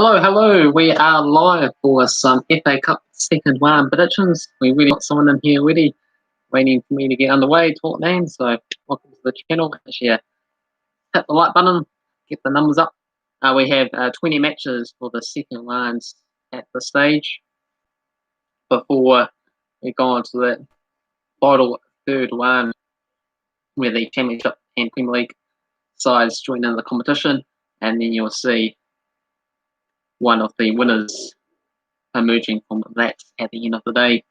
Hello, hello. We are live for some FA Cup second round predictions. We really got someone in here ready, waiting for me to get underway, talk names. So welcome to the channel. Actually, hit the like button, get the numbers up. We have 20 matches for the second rounds at the stage before we go on to the vital third round, where the Championship and Premier League sides join in the competition, and then you'll see one of the winners emerging from that at the end of the day.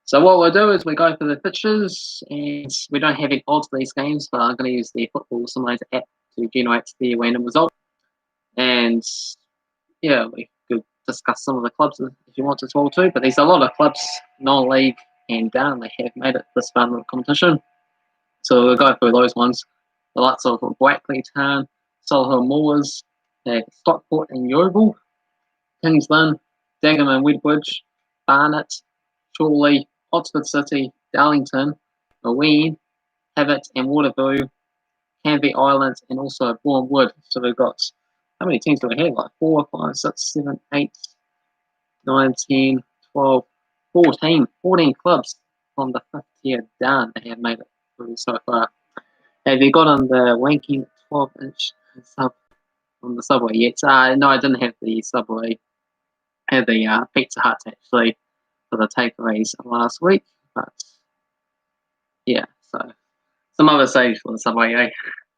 So what we'll do is we go for the fixtures, and we don't have any odds for these games, but I'm going to use the Football Simulator app to generate the random result. And yeah, we could discuss some of the clubs if you want as well too, but there's a lot of clubs, non-league and down, they have made it this far in the competition. So we'll go through those ones. The likes of Brackley Town, Solihull Moors, Stockport and Yeovil, Kings Lynn, Dagenham and Redbridge, Barnet, Chorley, Oxford City, Darlington, Marine, Harrogate and Waterloo, Canvey Island, and also Wood. So we've got, how many teams do we have? Like 4, 5, 6, 7, 8, 9, 10, 12, 14 clubs from the 5th tier down that have made it through so far. Have you got on the ranking 12-inch sub on the subway yet? No, I didn't have the subway. I had the Pizza Hut actually for the takeaways last week, but yeah, so some other saves for the subway,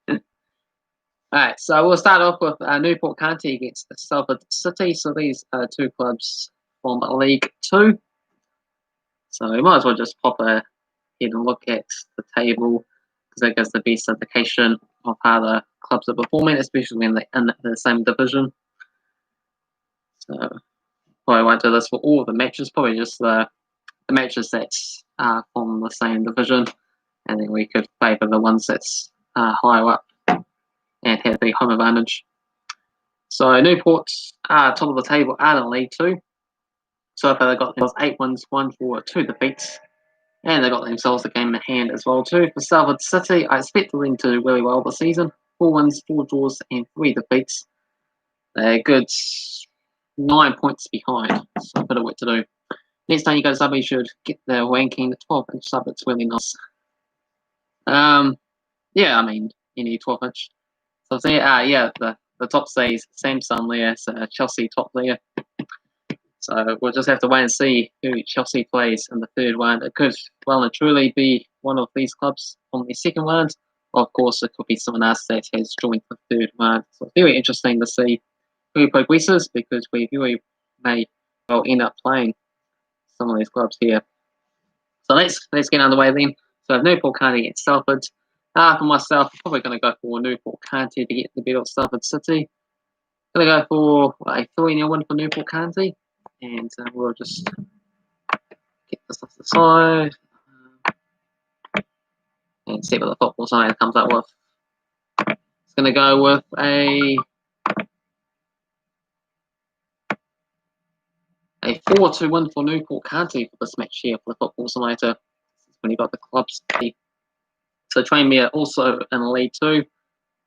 eh? Alright, so we'll start off with Newport County against Salford City. So these are two clubs from League 2. So we might as well just pop ahead and look at the table, because that gives the best indication of how the clubs are performing, especially when they're in the same division. So probably won't do this for all the matches, probably just the matches that are from the same division, and then we could favour the ones that's higher up and have the home advantage. So Newport top of the table are in League 2. So far they've got themselves 8 wins, 1 draw, 2 defeats, and they've got themselves a game in hand as well too. For Salford City, I expect them to do really well this season. 4 wins, 4 draws, and 3 defeats. They're good 9 points behind, so a bit of work to do. Next time you go to sub, you should get the ranking. The 12-inch sub, it's really nice. Yeah, I mean, you need 12-inch. So there, yeah, the top stays Samsung there, so Chelsea top there. So we'll just have to wait and see who Chelsea plays in the third round. It could well and truly be one of these clubs from the second round. Or of course, it could be someone else that has joined the third round. So it's very interesting to see who progresses, because we really may well end up playing some of these clubs here. So let's get underway then. So Newport County against Salford. For myself, I'm probably going to go for Newport County to get the beat of Salford City. Going to go for a 3-0 win for Newport County. And we'll just get this off the side and see what the Football side comes up with. It's going to go with a 4-2 win for Newport County for this match here for the Football Simulator. When you got the clubs. So Tranmere also in League 2,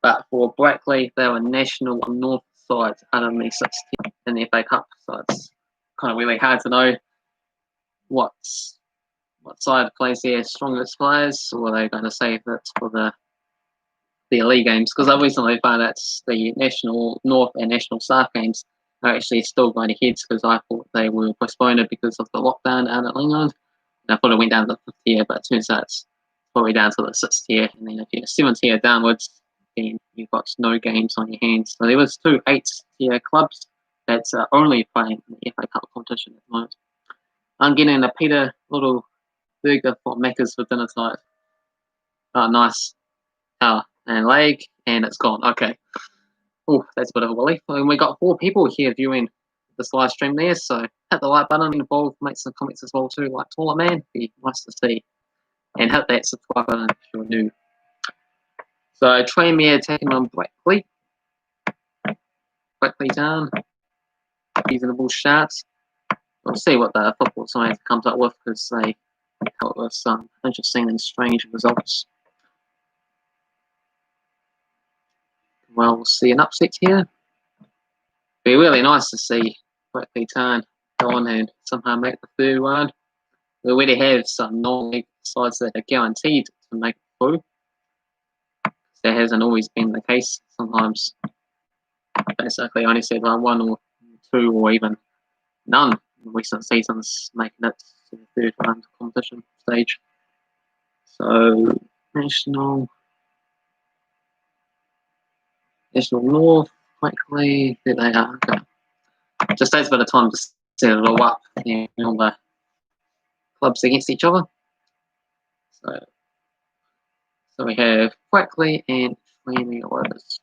but for Brackley, they were national north sides out of the 16 in the FA Cup. So it's kind of really hard to know what side plays their strongest players, or are they going to save it for the league games? Because I recently found that the national north and national south games are actually still going ahead, because I thought they were postponed because of the lockdown out in England. And I thought it went down to the 5th tier, but it turns out it's probably down to the 6th tier. And then if you're 7th tier downwards, then you've got no games on your hands. So there was 2 8th tier clubs that's only playing in the FA Cup competition at the moment. I'm getting a Peter little burger for Macca's for dinner tonight. Oh, nice. And leg, and it's gone. Okay. Oh, that's a bit of a relief. And we got 4 people here viewing this live stream there, so hit the like button, involved, make some comments as well too, like Taller Man, be nice to see. And hit that subscribe button if you're new. So Tranmere taking on Brackley. Brackley down. Reasonable shots. We'll see what the Football side comes up with, because they come up with some interesting and strange results. Well, we'll see an upset here. be really nice to see Brackley Town go on and somehow make the third one. We already have some non-league sides that are guaranteed to make it through. That hasn't always been the case. Sometimes, basically, only said like one or two or even none in recent seasons making it to the third round competition stage. So, National North, Brackley, there they are. Okay. Just takes a bit of time to set it all up and all the clubs against each other. So we have Brackley and Flaming Rovers.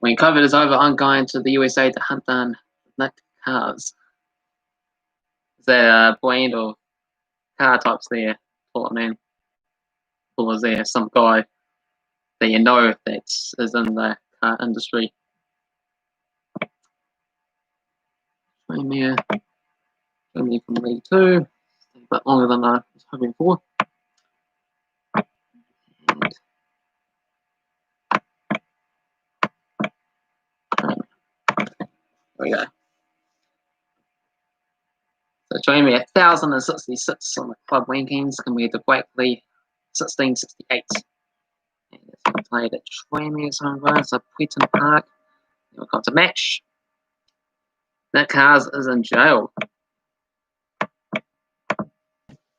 When COVID is over, I'm going to the USA to hunt down nicked cars. Is there a brand of car types there? Thought, man. Or is there some guy that you know that is in the car industry? Premier from League 2. A bit longer than I was hoping for. There we go. So Jamie 1,066 on the club rankings compared to Brackley 1,668. And it's been played at Trami's home ground, so Preston Park. Then we've got to match. Nick Cars is in jail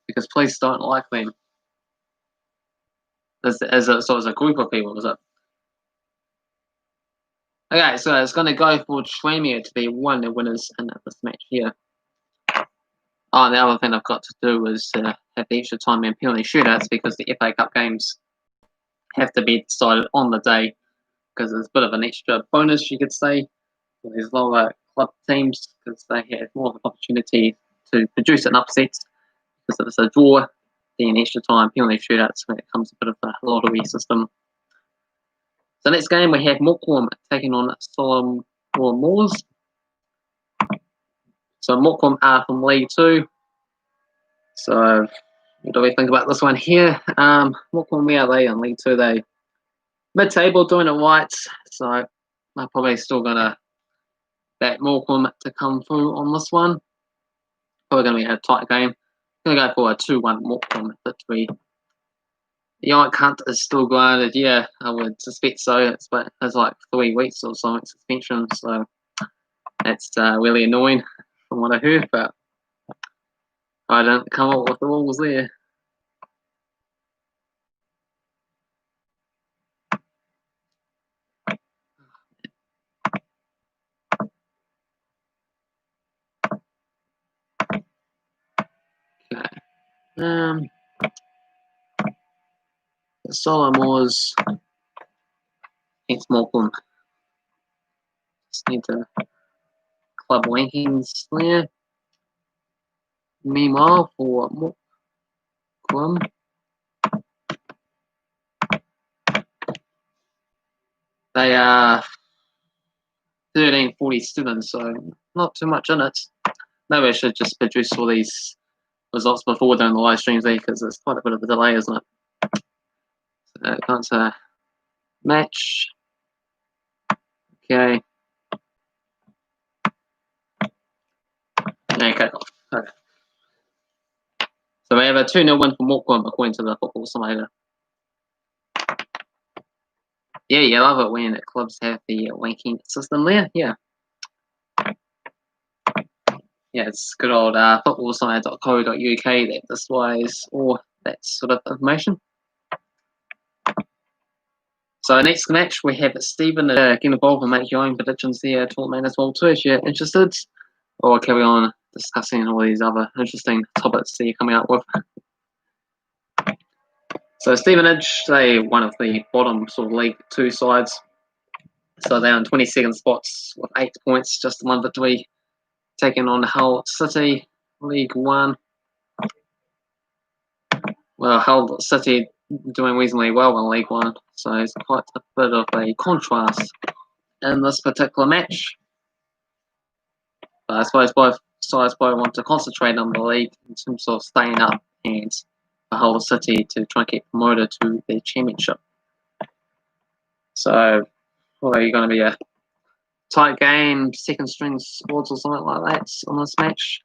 because police don't like them. So it's a group of people, is it? Okay, so it's going to go for Tramier to be one of the winners in this match here. Oh, the other thing I've got to do is have the extra time and penalty shootouts because the FA Cup games have to be decided on the day because there's a bit of an extra bonus, you could say, for these lower club teams because they have more of an opportunity to produce an upset. Because if it's a draw, then extra time penalty shootouts when it comes to a bit of a lottery system. So next game we have Morecambe taking on Solomon Moors. So Morecambe are from League 2. So what do we think about this one here? Morecambe, where are they in League 2? They mid-table doing it right. So they're probably still going to back Morecambe to come through on this one. Probably going to be a tight game. Going to go for a 2-1 Morecambe victory. The Yank Hunt is still granted, yeah, I would suspect so. It's like 3 weeks or something suspension, so that's really annoying from what I heard, but I didn't come up with the rules there. Okay. Solomons against Morecambe. Just need to club rankings there. Meanwhile, for Morecambe, they are 1347, so not too much in it. Maybe I should just produce all these results before doing the live streams there because there's quite a bit of a delay, isn't it? So can't match. Okay. Okay. So we have a 2-0 win for Morecambe according to the Football Simulator. Yeah, you love it when clubs have the ranking system there. Yeah. Yeah, it's good old footballsimulator.co.uk that displays all that sort of information. So next match we have Stevenage. Get involved and make your own predictions there, tournament as well too if you're interested. Or carry on discussing all these other interesting topics that you're coming up with. So Stevenage, they one of the bottom sort of League 2 sides. So they're on 22nd spots with 8 points, just one victory, taking on Hull City, League 1. Well, Hull City doing reasonably well in League 1, so it's quite a bit of a contrast in this particular match. But I suppose both sides probably want to concentrate on the league in terms of staying up and for Hull City to try and get promoted to the championship. So, probably going to be a tight game, second string squads or something like that on this match.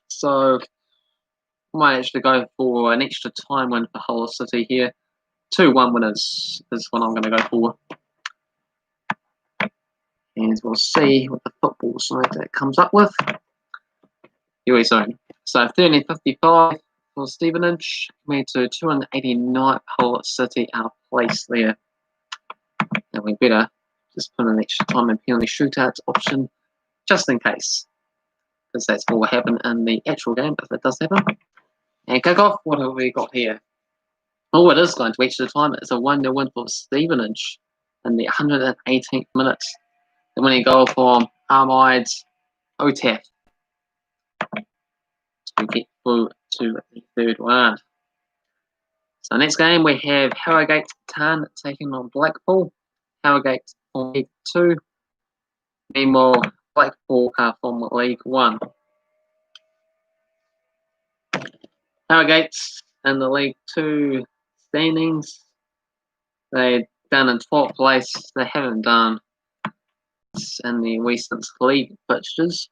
So, I might actually go for an extra time win for Hull City here. 2-1 winners is what I'm going to go for. And we'll see what the football side that comes up with. Here we go. So 13.55 for Stevenage, compared to 289 Hull City our place there. And we better just put an extra time and penalty shootout option, just in case. Because that's what will happen in the actual game, if it does happen. And kick off, what have we got here? Oh, it is going to extra time. It's a 1-0 win for Stevenage in the 118th minute. The winning goal from Ahmad Otaf to get through to the third round. So next game we have Harrogate Town taking on Blackpool. Harrogate from League 2. Meanwhile, Blackpool are from League 1. Harrogate in the League 2 standings. They're down in 12th place. They haven't done in the recent league fixtures.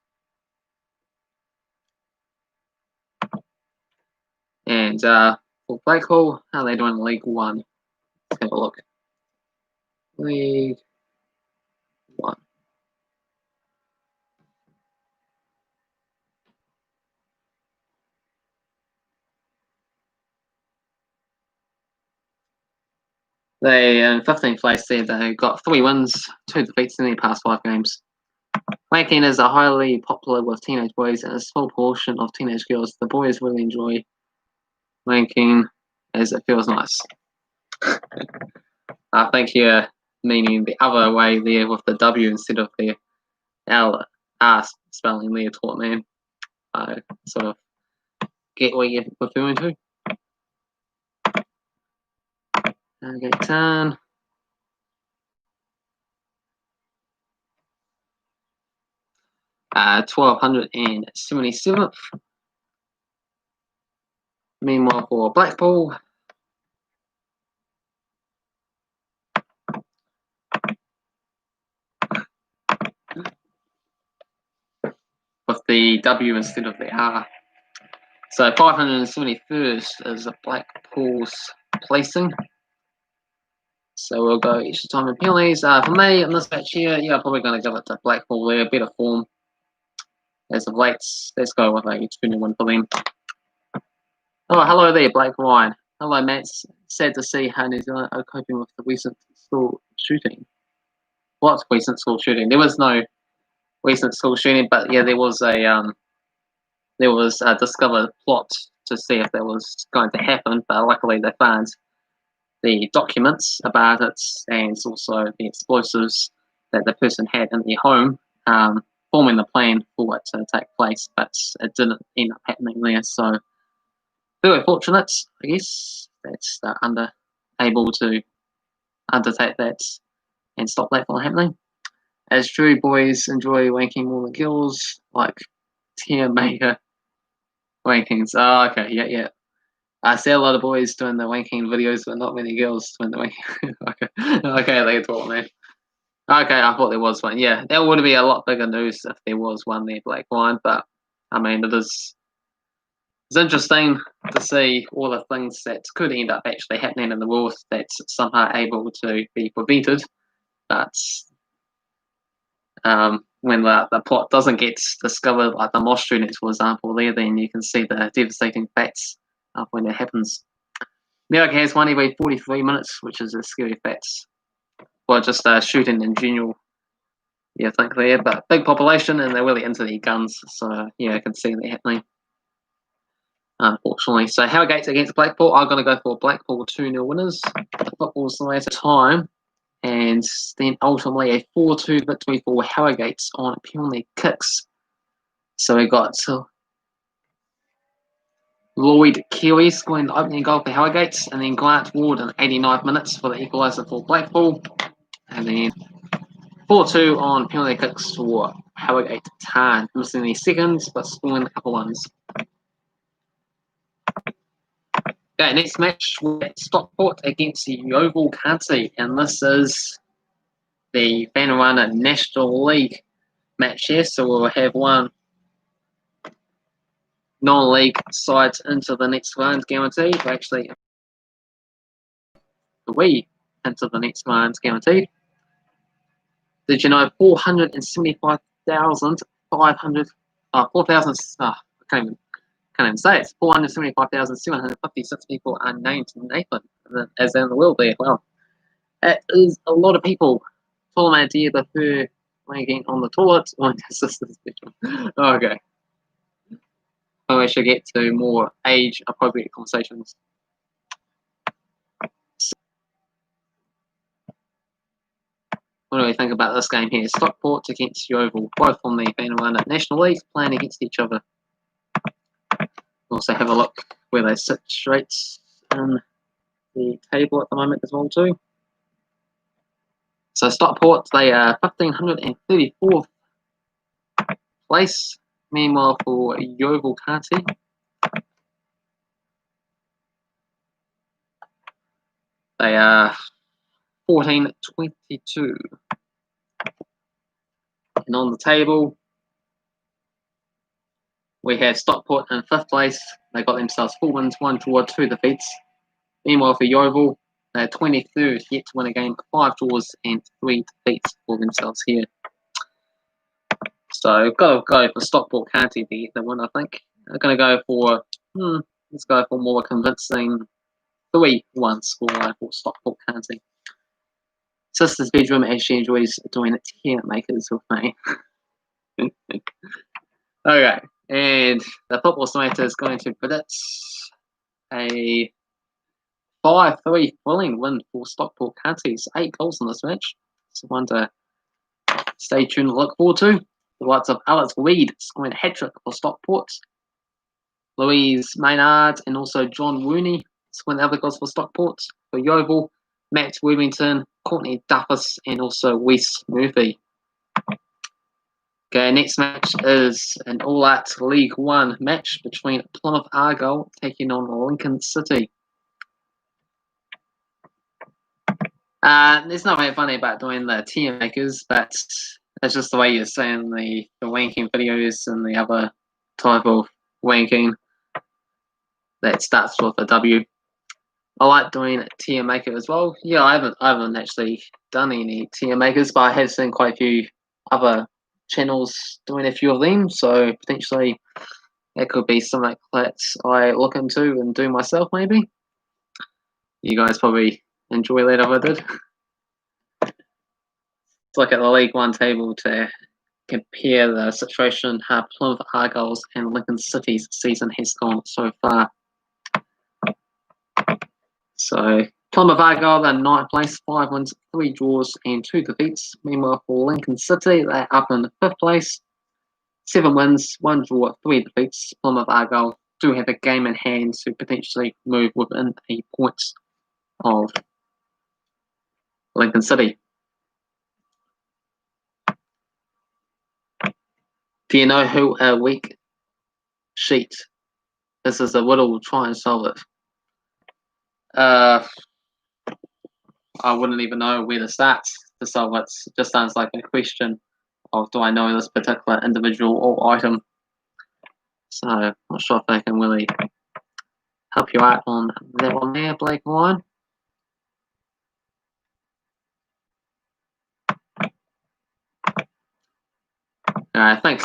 And for Blackpool, how are they doing in League 1? Let's have a look. League 1. They in 15th place there. They got 3 wins, 2 defeats in their past 5 games. Ranking is highly popular with teenage boys and a small portion of teenage girls. The boys really enjoy ranking as it feels nice. I think you're meaning the other way there with the W instead of the L R spelling there, taught man. I sort of get what you're referring to. Okay, 10. Uh, 1277th. Meanwhile, for Blackpool, with the W instead of the R. So 571st is Blackpool's placing. So we'll go extra time and penalties. For me, in this match here, yeah, I'm probably going to give it to Blackpool there. Better form as of late. Let's go with a 2-1 win for them. Oh, hello there, Blake Ryan. Hello, Matt. Sad to see how New Zealand are coping with the recent school shooting. What's recent school shooting? There was no recent school shooting, but yeah, there was a discovered plot to see if that was going to happen. But luckily, they found the documents about it and also the explosives that the person had in their home, forming the plan for it to take place. But it didn't end up happening there. So very fortunate, I guess, that able to undertake that and stop that from happening. As true boys enjoy wanking more than girls, like tier maker wankings. Oh, okay, yeah. I see a lot of boys doing the wanking videos, but not many girls doing the wanking. okay, they talk, man. Okay, I thought there was one. Yeah, that would be a lot bigger news if there was one there, Black Wine. But I mean, it's interesting to see all the things that could end up actually happening in the world that's somehow able to be prevented. But when the plot doesn't get discovered, like the Moss students, for example, then you can see the devastating facts of when it happens. America has won every 43 minutes, which is a scary fact. Well, just shooting in general, yeah, I think there. But big population, and they're really into their guns, so yeah, I can see that happening. Unfortunately, so Harrogate against Blackpool. I'm going to go for Blackpool 2-0 winners. The football side time, and then ultimately a 4-2 victory for Harrogate on penalty kicks. So we got Lloyd Keeley scoring the opening goal for Harrogate, and then Grant Ward in 89 minutes for the equaliser for Blackpool, and then 4-2 on penalty kicks for Harrogate Town, missing the seconds but scoring a couple ones. Okay, next match with Stockport against the Yeovil County, and this is the Vanarama National League match here. So we'll have one non-league side into the next round guaranteed. Actually, we into the next round guaranteed. Did you know 475,500? 4,000. I can't even say it. 475,756 people are named in Nathan, as in the world there. Well, it is a lot of people. Full idea of her wanking on the toilet. Okay. So we should get to more age-appropriate conversations. What do we think about this game here? Stockport against Yeovil, both on the Vanarama National League, playing against each other. Also have a look where they sit straight in the table at the moment as well too. So Stockport, they are 1534th place. Meanwhile for Yeovil County, they are 1422. And on the table, we have Stockport in 5th place. They got themselves 4 wins, 1 draw, 2 defeats. Meanwhile for Yeovil, they're 23rd, yet to win a game, 5 draws and 3 defeats for themselves here. So got to go for Stockport County to get the win, I think. I'm going to go for, let's go for more convincing 3-1 scoreline for Stockport County. Sister's bedroom as she enjoys doing tier makers with me. Okay, and the football simulator is going to predict a 5-3 thrilling win for Stockport County. 8 goals in this match. So one to stay tuned and look forward to. The likes of Alex Reid scoring a hat-trick for Stockport. Louise Maynard and also John Rooney scoring the other goals for Stockport. For Yeovil, Matt Webington, Courtney Duffus and also Wes Murphy. Okay, next match is an all-out League One match between Plymouth Argyle taking on Lincoln City. There's nothing funny about doing the tier makers, but it's just the way you're saying the ranking videos and the other type of ranking that starts with a W. I like doing tier maker as well. Yeah, I haven't actually done any tier makers, but I have seen quite a few other channels doing a few of them, so potentially it could be something that I look into and do myself maybe. You guys probably enjoy that if I did. Let's look at the League One table to compare the situation how Plymouth Argyle's and Lincoln City's season has gone so far. So Plymouth Argyle, they're 9th place, 5 wins, 3 draws and 2 defeats. Meanwhile for Lincoln City, they're up in 5th place, 7 wins, 1 draw, 3 defeats. Plymouth Argyle do have a game in hand to potentially move within a point of Lincoln City. Do you know who a weak sheet? This is a riddle, we'll try and solve it. I wouldn't even know where to start to solve it. It just sounds like a question of do I know this particular individual or item. So I'm not sure if they can really help you out on that one there, Blake Ryan. Thanks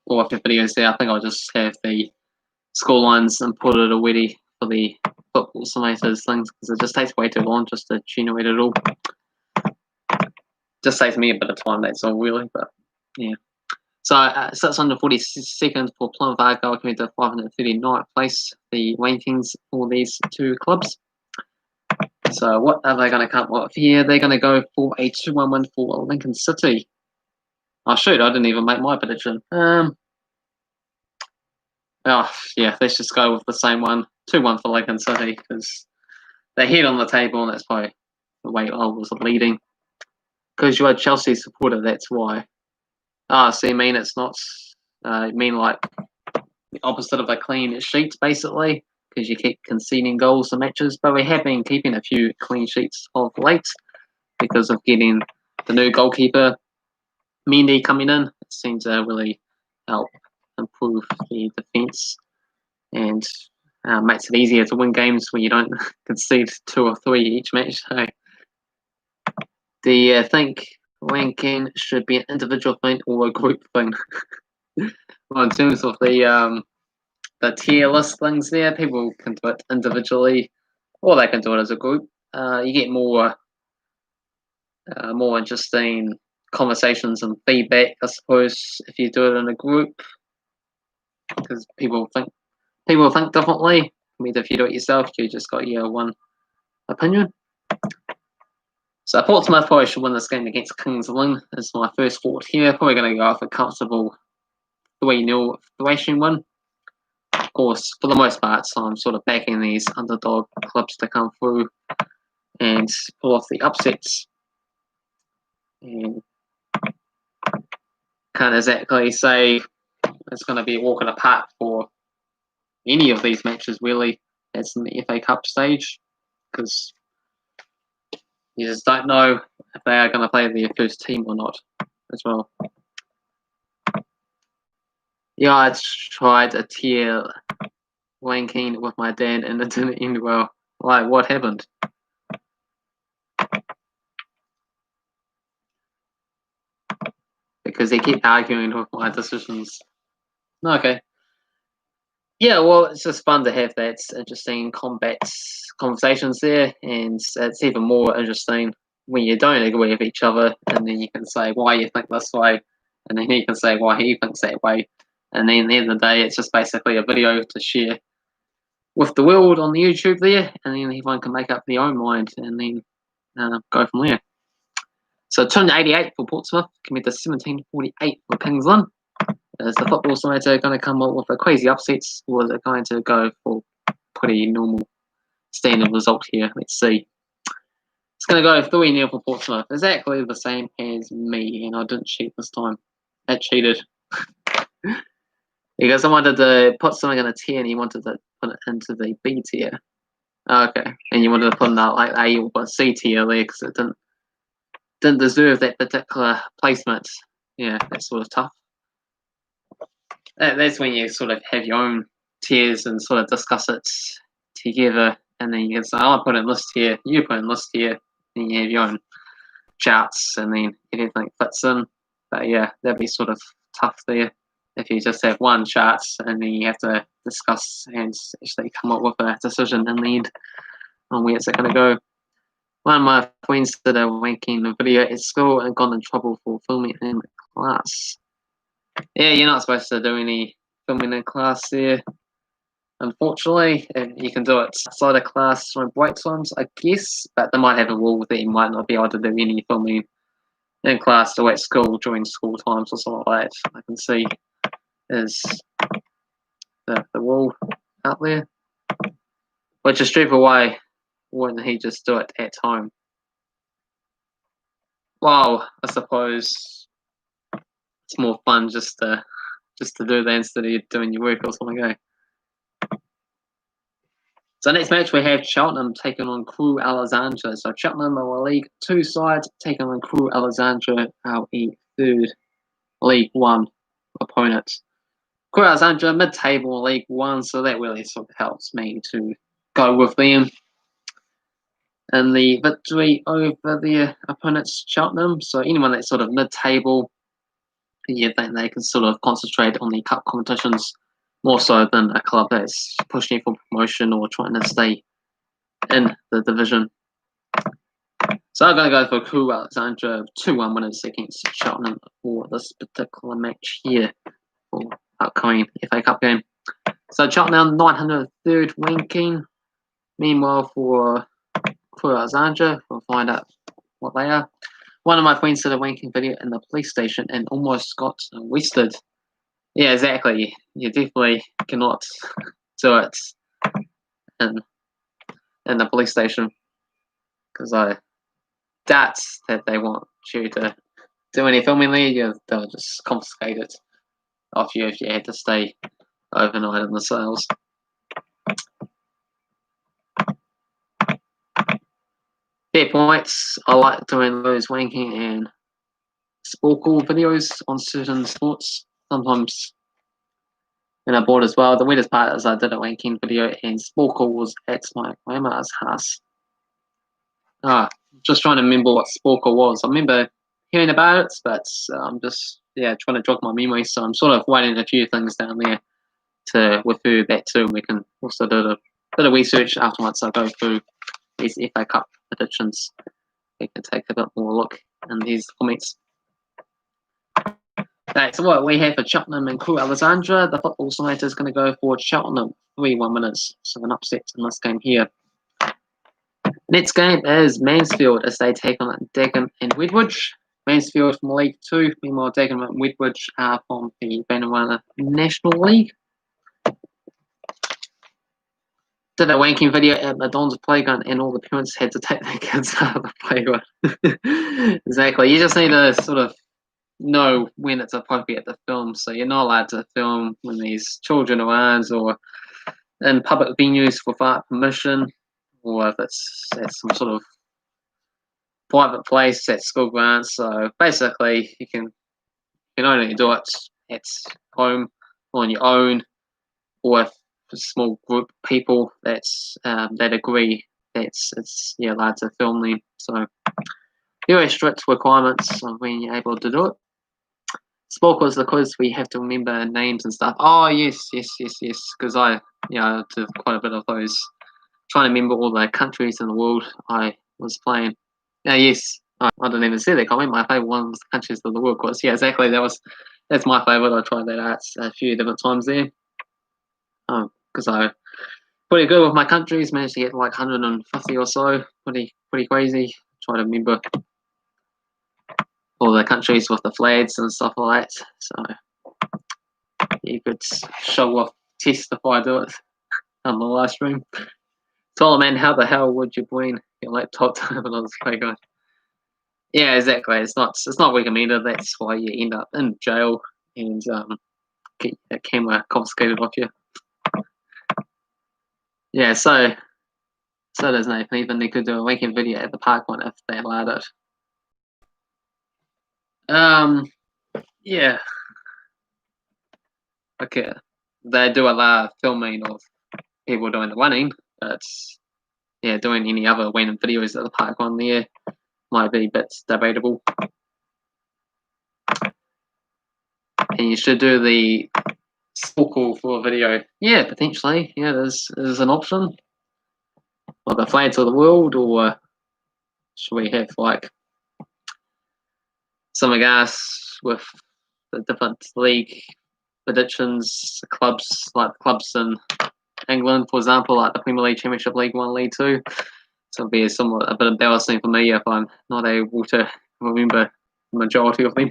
for watching the videos there. I think I'll just have the score lines inputted already for the football simulators things because it just takes way too long just to generate it all. Just saves me a bit of time, that's all really, but yeah. So 642nd for Plymouth Argyle compared to 539th place, the rankings for these two clubs. So what are they going to come up with here? They're going to go for a 2-1 win for Lincoln City. Oh shoot, I didn't even make my prediction. Oh yeah, let's just go with the same one. 2-1 for Lincoln City because they're head on the table and that's probably the way I was leading. Because you're a Chelsea supporter, that's why. So you mean it's not, you mean like the opposite of a clean sheet, basically? because you keep conceding goals in matches. But we have been keeping a few clean sheets of late because of getting the new goalkeeper, Mendy, coming in. It seems to really help improve the defence and makes it easier to win games when you don't concede 2 or 3 each match. So, do you think ranking should be an individual thing or a group thing? Well, in terms of the tier list things there, people can do it individually or they can do it as a group. You get more interesting conversations and feedback, I suppose, if you do it in a group, because people think differently. I mean, if you do it yourself, you just got your one opinion. So Portsmouth probably should win this game against Kings Lynn. Is my first thought here. Probably going to go off a comfortable 3-0 thrashing win. Of course, for the most part, so I'm sort of backing these underdog clubs to come through and pull off the upsets. And can't exactly say it's going to be a walk in the park for any of these matches, really. That's in the FA Cup stage, because you just don't know if they are going to play their first team or not as well. Yeah, I tried a tier ranking with my dad and it didn't end well. Like, what happened? Because he kept arguing with my decisions. Okay. Yeah, well, it's just fun to have that interesting conversations there, and it's even more interesting when you don't agree with each other, and then you can say why you think this way, and then he can say why he thinks that way, and then at the end of the day, it's just basically a video to share with the world on the YouTube there, and then everyone can make up their own mind, and then go from there. So 288 for Portsmouth compared to 1748 for Kings Lynn. Is the football side going to come up with a crazy upsets, or is it going to go for pretty normal standard result here? Let's see. It's going to go 3-0 for Portsmouth. Exactly the same as me, and I didn't cheat this time. I cheated. Because I wanted to put something in a tier, and you wanted to put it into the B tier. Okay, and you wanted to put in that like A or C tier there because it didn't deserve that particular placement. Yeah, that's sort of tough. That's when you sort of have your own tiers and sort of discuss it together, and then you can say, "Oh, I put in this tier, you put in this tier," and you have your own charts, and then everything fits in. But yeah, that'd be sort of tough there if you just have one chart and then you have to discuss and actually come up with a decision in the end on where it's going to go. One of my friends did a wanking video at school and got in trouble for filming in class. Yeah, you're not supposed to do any filming in class there, unfortunately. You can do it outside of class during break times, I guess, but they might have a rule that you might not be able to do any filming in class or at school during school times or something like that. I can see is the rule out there, which is stupid. Why wouldn't he just do it at home? Well, I suppose it's more fun just to do that instead of doing your work or something. Okay. So next match we have Cheltenham taking on Crewe Alexandra. So Cheltenham are a League 2 side taking on Crewe Alexandra, our third League 1 opponent. Crewe Alexandra mid-table League 1, so that really sort of helps me to go with them. And the victory over their opponents, Cheltenham. So anyone that's sort of mid-table, you think they can sort of concentrate on the cup competitions more so than a club that's pushing for promotion or trying to stay in the division. So I'm going to go for Crewe Alexandra 2-1 winners against Cheltenham for this particular match here for upcoming FA Cup game. So Cheltenham 903rd ranking. Meanwhile for Crewe Alexandra, we'll find out what they are. One of my friends did a wanking video in the police station and almost got arrested. Yeah, exactly. You definitely cannot do it in the police station, because I doubt that they want you to do any filming there. They'll just confiscate it off you if you had to stay overnight in the cells. Fair points. I like doing those wanking and sport call videos on certain sports. Sometimes when I'm bored as well. The weirdest part is I did a wanking video and sport call was at my grandma's house. Just trying to remember what sport call was. I remember hearing about it, but I'm just trying to jog my memory. So I'm sort of writing a few things down there to refer back to, and we can also do a bit of research afterwards. I go through these FA Cup predictions. We can take a bit more look in these comments. Okay, so what we have for Cheltenham and Crewe Alexandra, the football side is going to go for Cheltenham, 3-1 winners. So an upset in this game here. Next game is Mansfield as they take on Dagenham and Redbridge. Mansfield from League 2, meanwhile Dagenham and Redbridge are from the Barnet National League. Did a wanking video at Madonna's playground and all the parents had to take their kids out of the playground. Exactly. You just need to sort of know when it's appropriate to film. So you're not allowed to film when there's children around or in public venues without permission, or if it's at some sort of private place at school grounds. So basically you can only do it at home on your own, or if a small group of people that agree that it's allowed to film them. So very strict requirements on when you're able to do it. Sport was the quiz we have to remember names and stuff. Oh yes, because I did quite a bit of those, trying to remember all the countries in the world I was playing. Yes, I didn't even see that comment. My favourite one was the countries of the world quiz. Yeah, exactly. That's my favourite. I tried that out a few different times there. Because I pretty good with my countries, managed to get like 150 or so. Pretty crazy. Try to remember all the countries with the flags and stuff like that. So you could show off, test if I do it on the live stream. Tell man, how the hell would you bring your laptop to have another playground? Yeah, exactly. It's not recommended. That's why you end up in jail and get a camera confiscated off you. Yeah, so there's no even they could do a wanking video at the park one if they allowed it. Yeah. Okay. They do allow filming of people doing the running, but doing any other random videos at the park one there might be a bit debatable. And you should do the sport call for a video. Yeah, potentially. Yeah, there's an option. Or the flags of the world, or should we have like some gas with the different league predictions, clubs in England, for example, like the Premier League, Championship, League 1, League 2. So it'll be a bit embarrassing for me if I'm not able to remember the majority of them.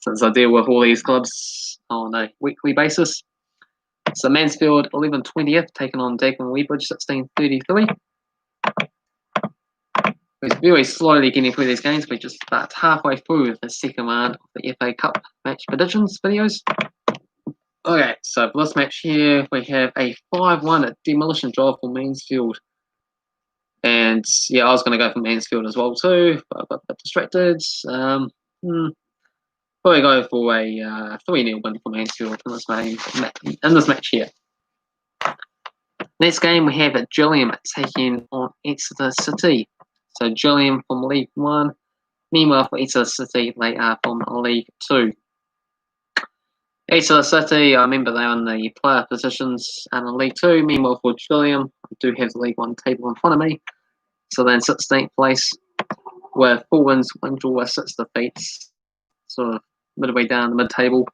Since I deal with all these clubs on a weekly basis. So Mansfield 11/20th taking on Dagenham Redbridge 16:33. We're very slowly getting through these games. We're just about halfway through the second round of the FA Cup match predictions videos. Okay, so for this match here, we have a 5-1 demolition draw for Mansfield. And I was going to go for Mansfield as well too, but I got a bit distracted. Probably go for a 3-0 win for Mansfield in this match here. Next game we have at Gillingham taking on Exeter City. So Gillingham from League 1. Meanwhile for Exeter City, they are from League 2. Exeter City, I remember they're on the player positions and in League 2. Meanwhile for Gillingham, I do have the League 1 table in front of me. So they're in 16th place with 4 wins, 1 draw, 6 defeats. Sort of midway down the mid-table.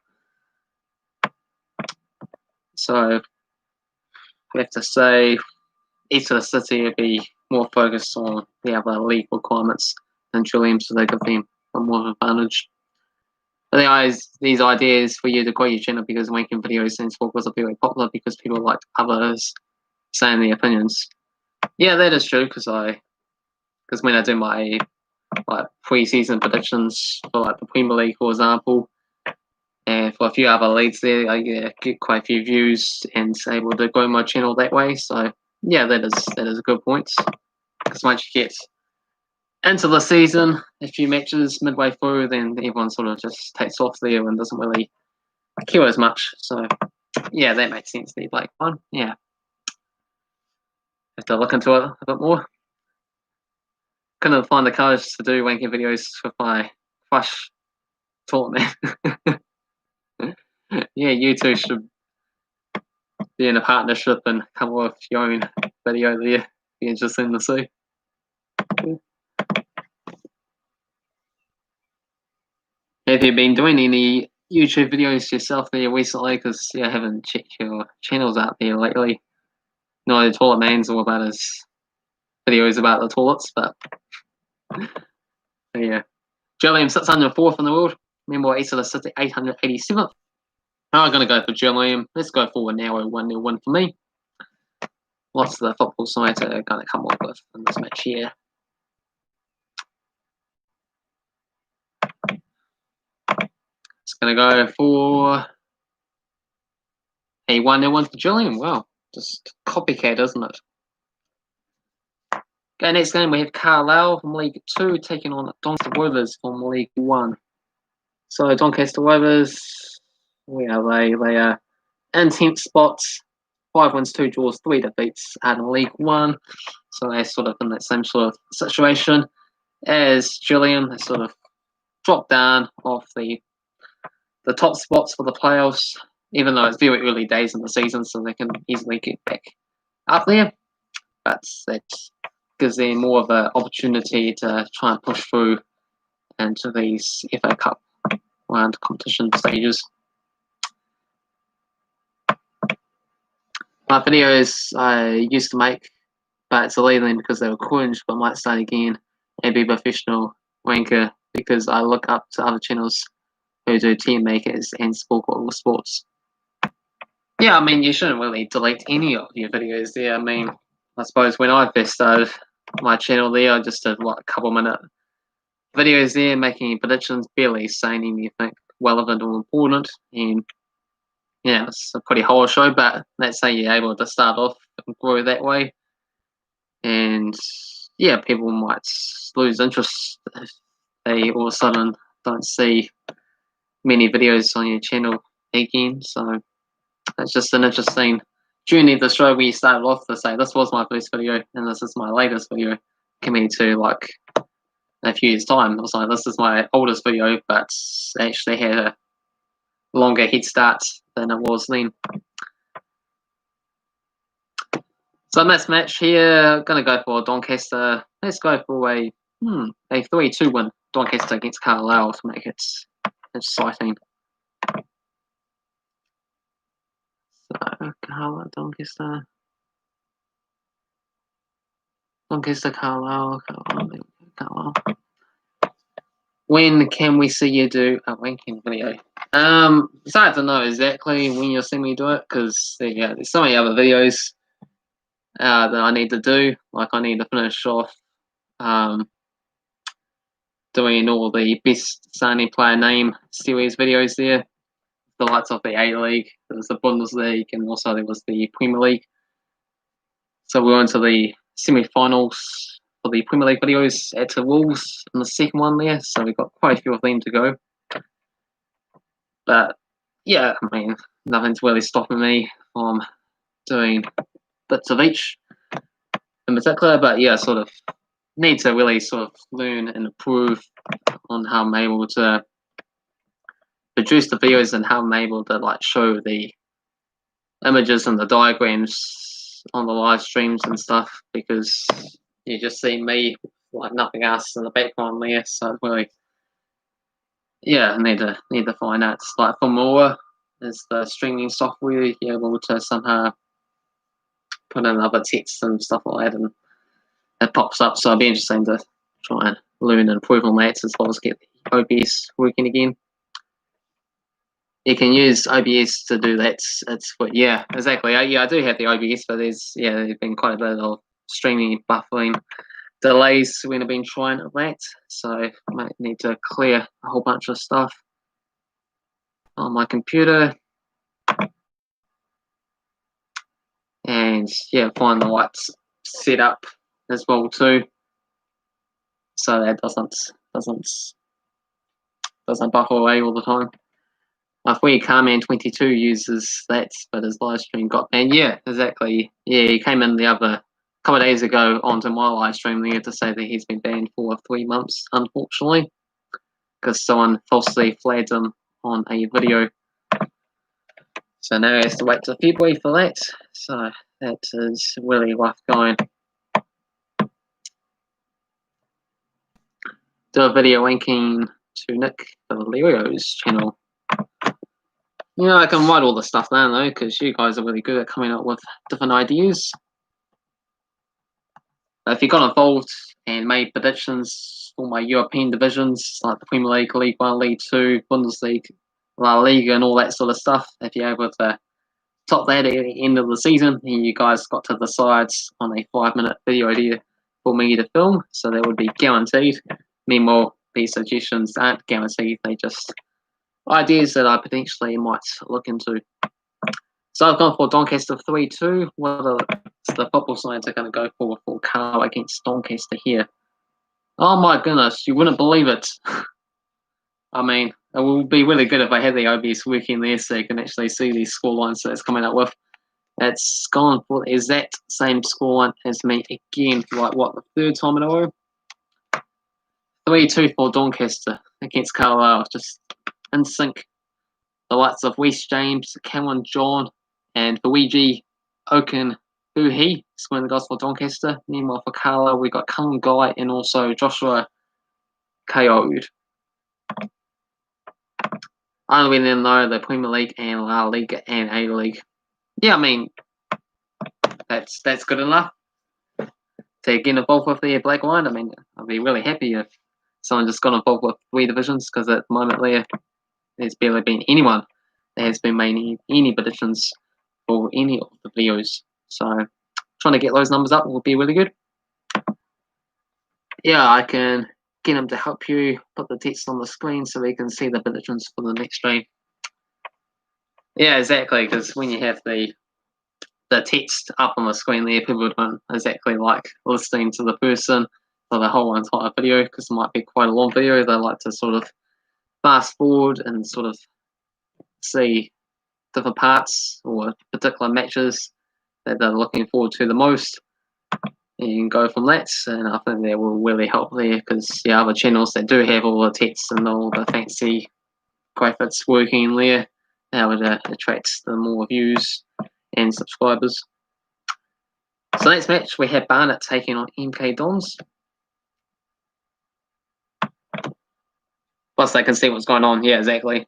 So we have to say Exeter City would be more focused on the other league requirements than Gillingham, so they give them a more advantage. But anyways, these ideas for you to grow your channel because making videos and sport was very popular because people like others saying their opinions. Yeah, that is true because when I do my pre-season predictions for the Premier League, for example, and for a few other leagues there, I get quite a few views and able to grow my channel that way. So yeah, that is a good point. Because once you get into the season, a few matches midway through, then everyone sort of just takes off there and doesn't really care as much. So yeah, that makes sense there, Blake. Yeah, have to look into it a bit more. Couldn't find the courage to do wanking videos with my crush taught me. Yeah, you two should be in a partnership and come up with your own video there. Be interesting to see. Have you been doing any YouTube videos yourself there recently? Because yeah, I haven't checked your channels out there lately. No, the toilet man's all about his videos about the toilets, but yeah. Gillingham sits 104th in the world. Meanwhile, Exeter sits at 887th. I'm going to go for Gillingham. Let's go for now a 1-0 win for me. Lots of the football sides are going to come up with in this match here. It's going to go for a 1-0 win for Gillingham. Wow, just copycat, isn't it? Okay, next game we have Carlisle from League 2 taking on Doncaster Rovers from League 1. So Doncaster Rovers, where are they? They are in 10th spots, 5 wins, 2 draws, 3 defeats in League 1. So they're sort of in that same sort of situation as Gillingham. They sort of dropped down off the top spots for the playoffs, even though it's very early days in the season, so they can easily get back up there. But that gives them more of an opportunity to try and push through into these FA Cup round competition stages. My videos I used to make, but it's illegal because they were cringe, but I might start again and be a professional wanker because I look up to other channels who do team makers and sports. Yeah, I mean, you shouldn't really delete any of your videos there. I mean, I suppose when I first started my channel there, I just did a couple minute videos there, making predictions, barely saying anything relevant or important. And yeah, it's a pretty horror show, but let's say you're able to start off and grow that way. And yeah, people might lose interest if they all of a sudden don't see many videos on your channel again. So it's just an interesting journey of the show where you started off to say this was my first video and this is my latest video compared to like a few years time. It was like this is my oldest video, but actually had a longer head start than it was then. So in this match here, gonna go for Doncaster. Let's go for a 3-2 win Doncaster against Carlisle to make it exciting. So Doncaster, Carlisle. When can we see you do a wanking video? It's hard to know exactly when you'll see me do it because there's so many other videos that I need to do. Like I need to finish off doing all the best signing player name series videos there. The likes of the A-League, there was the Bundesliga, and also there was the Premier League. So we're on to the semi-finals for the Premier League videos at the Wolves in the second one there. So we've got quite a few of them to go. But yeah, I mean, nothing's really stopping me from doing bits of each in particular. But yeah, sort of need to really sort of learn and improve on how I'm able to produce the videos and how I'm able to like show the images and the diagrams on the live streams and stuff, because you just see me like nothing else in the background there. So really, yeah, I need to find out. Like for more is the streaming software, you're able to somehow put in other text and stuff like that, and it pops up. So it'll be interesting to try and learn and improve on that as well as get the OBS working again. You can use OBS to do that. It's yeah, exactly. Yeah, I do have the OBS, but there's been quite a bit of streaming buffering delays when I've been trying that, so I might need to clear a whole bunch of stuff on my computer and yeah, find the right setup as well too. So that doesn't buckle away all the time. We Carman 22 uses that, but his live stream got banned. Yeah, exactly. Yeah, he came in the other couple of days ago onto my live stream there to say that he's been banned for 3 months, unfortunately, because someone falsely flagged him on a video. So now he has to wait till February for that. So that is really rough going. Do a video linking to Nick Valerios channel. You know, I can write all the stuff down though, because you guys are really good at coming up with different ideas. If you got involved and made predictions for my European divisions, like the Premier League, League 1, League 2, Bundesliga, La Liga, and all that sort of stuff, if you're able to top that at the end of the season, and you guys got to decide on a 5-minute video idea for me to film, so that would be guaranteed. Meanwhile, these suggestions aren't guaranteed, they just ideas that I potentially might look into. So I've gone for Doncaster 3-2. What are the football sides are going to go for Carlisle against Doncaster here? Oh my goodness, you wouldn't believe it. I mean, it would be really good if I had the OBS working there so you can actually see these scorelines that it's coming up with. It's gone for the exact same scoreline as me again for like, what, the third time in a row? 3-2 for Doncaster against Carlisle, just in sync. The likes of West James, Cameron John, and Luigi Okenbuhi scoring the goals for Doncaster. Meanwhile, for Carlisle, we've got Cullen Guy and also Joshua Kayode. Only within though the Premier League and La Liga and A League. Yeah, I mean that's good enough to get involved with the black line. I mean, I'd be really happy if someone just got involved with 3 divisions, because at the moment there's barely been anyone that has been making any predictions for any of the videos. So trying to get those numbers up will be really good. Yeah, I can get them to help you put the text on the screen so we can see the predictions for the next stream. Yeah, exactly, because when you have the text up on the screen there, people don't exactly like listening to the person for the whole entire video, because it might be quite a long video. They like to sort of fast forward and sort of see different parts or particular matches that they're looking forward to the most, and go from that. And I think that will really help there, because the other channels that do have all the text and all the fancy graphics working there, that would attract the more views and subscribers. So next match we have Barnet taking on MK Dons. Plus they can see what's going on. Yeah, exactly.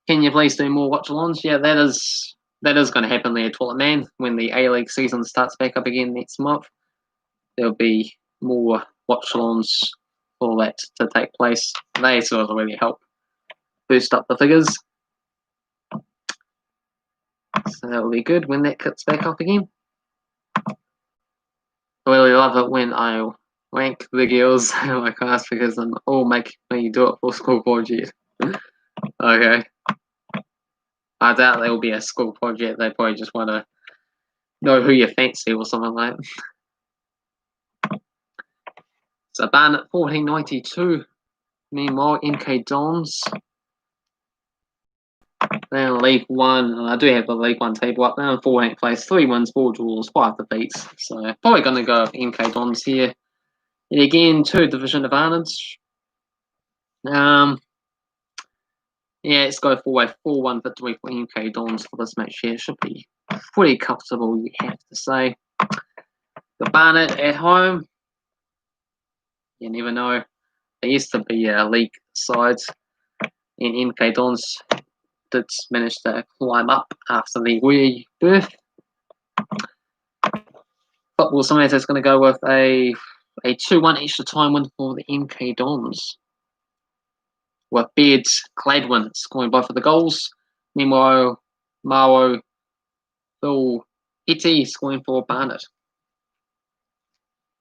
Can you please do more watch-alongs? Yeah, that is going to happen there, Toilet Man, when the A-League season starts back up again next month. There'll be more watch-alongs for that to take place. They sort of really help boost up the figures. So that will be good when that kicks back up again. I really love it when I rank the girls in my class, because I'm all making me do it for school project. Okay. I doubt there will be a school project. They probably just want to know who you fancy or something like that. So Barnet 1492. Meanwhile, MK Dons. They're in League 1. And I do have the League 1 table up. They're in 14th place. 3 wins, 4 draws, 5 defeats. So probably going to go with MK Dons here. And again, 2 division advantage. Yeah, let's go for a 4-1 victory for MK Dons for this match here. Should be pretty comfortable, you have to say. The Barnet at home. You never know. They used to be league sides. And MK Dons did manage to climb up after the rebirth. Football Science is going to go with a 2-1 extra time win for the MK Dons, with Beards Gladwin scoring both of the goals. Meanwhile, Maro Phil Iti scoring for Barnet.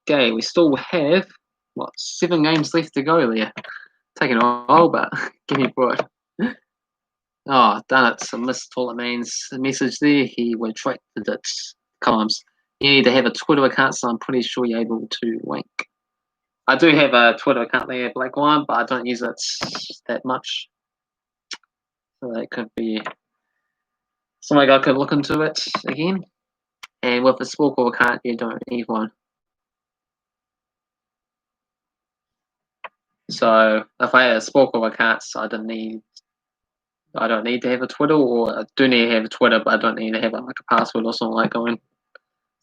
Okay, we still have, 7 games left to go there. Taking a while, but give me for it. Oh, darn it. I missed Toilet Man's message there. He retracted it times. You need to have a Twitter account, so I'm pretty sure you're able to wank. I do have a Twitter account there, Black One, but I don't use it that much. So that could be something I could look into it again. And with a Sporkle account, you don't need one. So if I had a Sporkle account, I don't need to have a Twitter, or I do need to have a Twitter, but I don't need to have like a password or something like going.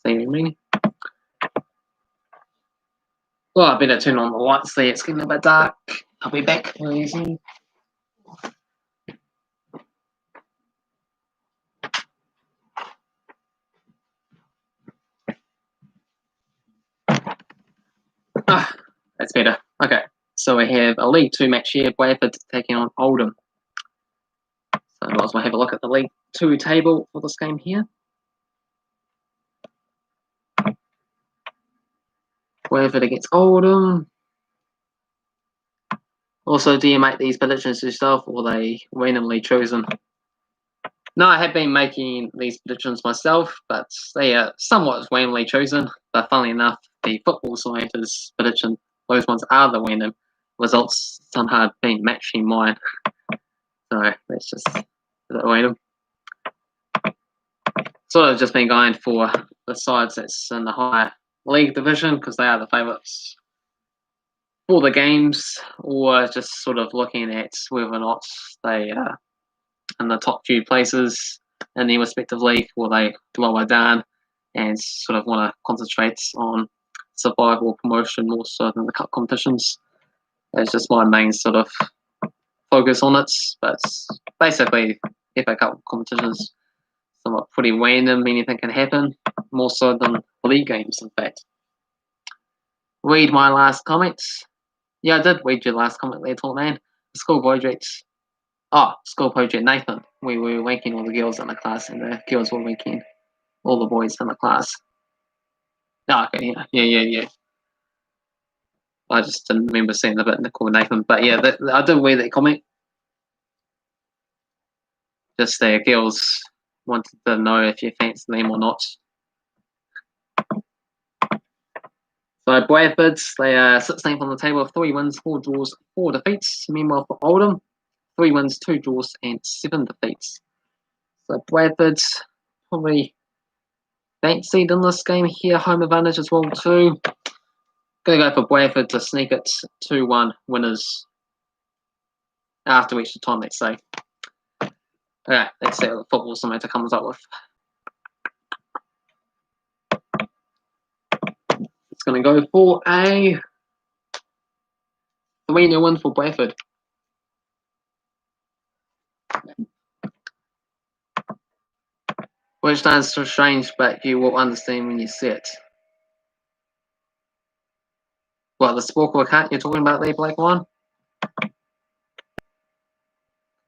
See what I mean? Well, I better turn on the lights there. It's getting a bit dark. I'll be back really soon. Ah, that's better. Okay, so we have a League 2 match here. Bradford taking on Oldham. So I might as well have a look at the League 2 table for this game here. Bradford against Oldham. Also, do you make these predictions yourself, or are they randomly chosen? No, I have been making these predictions myself, but they are somewhat randomly chosen. But funnily enough, the Football Scientists prediction, those ones are the random results. Somehow have been matching mine. So that's just a bit random. Sort of just been going for the sides that's in the higher league division because they are the favourites for the games, or just sort of looking at whether or not they are in the top few places in their respective league, or they lower down and sort of want to concentrate on survival or promotion more so than the cup competitions. That's just my main sort of focus on it. But basically, FA Cup competitions somewhat pretty random. Anything can happen, more so than league games, in fact. Read my last comments. Yeah, I did read your last comment there, tall man. School projects. Oh, school project Nathan. We were ranking all the girls in the class, and the girls were ranking all the boys in the class. Oh, okay, yeah. I just didn't remember seeing the bit in the call Nathan, but yeah, I did read that comment. Just the girls wanted to know if you fancy them or not. So Bradford's, they are 16th on the table with 3 wins, 4 draws, 4 defeats. Meanwhile for Oldham, 3 wins, 2 draws, and 7 defeats. So Bradford's probably fancied in this game here, home advantage as well too. Gonna go for Bradford to sneak it 2-1 winners after extra time, let's say. Okay, let's see what the football simulator comes up with. It's gonna go for a 3-0 win for Bradford. Which sounds so strange, but you will understand when you see it. Well, the Sporkle account you're talking about there, Black One?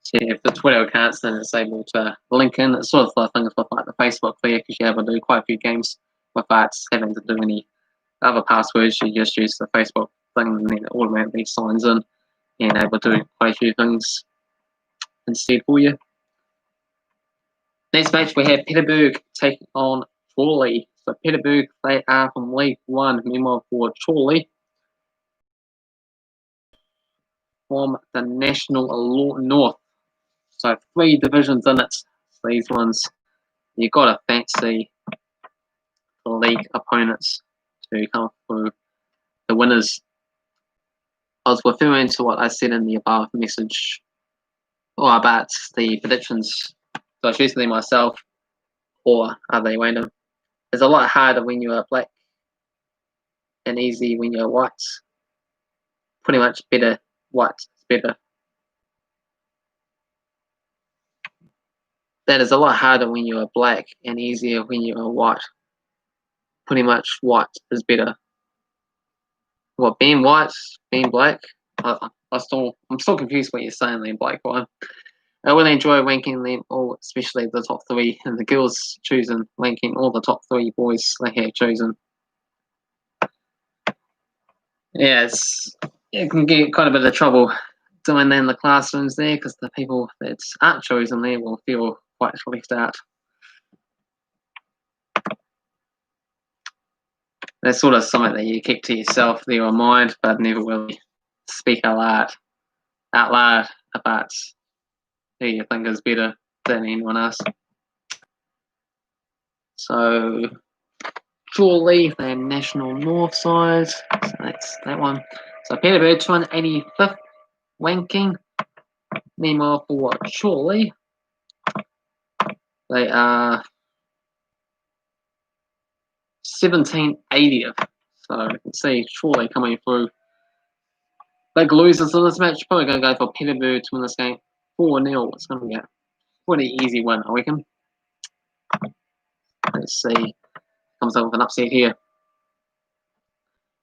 So yeah, if the Twitter accounts, then it's able to link in. It's sort of the thing with like the Facebook there, because you're able to do quite a few games without having to do any other passwords. You just use the Facebook thing, and then it automatically signs in and able to do quite a few things instead for you. Next match, we have Peterborough taking on Chorley. So Peterborough, they are from League 1. Meanwhile for Chorley, from the National North. So 3 divisions in it. So these ones, you've got to fancy the league opponents to come through the winners. I was referring to what I said in the above message about the predictions. So I choose them myself, or are they random? It's a lot harder when you are black and easy when you're white. Pretty much better white is better. That is a lot harder when you are black and easier when you are white. Pretty much white is better. What, being white, being black? I'm still confused what you're saying there, Black One. I really enjoy ranking them all, especially the top 3, and the girls choosing ranking all the top 3 boys they have chosen. Yeah, it can get quite a bit of trouble doing that in the classrooms there, because the people that aren't chosen there will feel quite left out. That's sort of something that you keep to yourself, there in mind, but never really speak out loud about who you think is better than anyone else. So, Chorley, the National North side. So that's that one. So Peterborough, 285th ranking. Meanwhile, for Chorley, they are 1780th. So you can see Chorley coming through. Big losers in this match. Probably going to go for Peterborough to win this game 4-0. It's going to be a pretty easy win, I reckon. Let's see. Comes up with an upset here.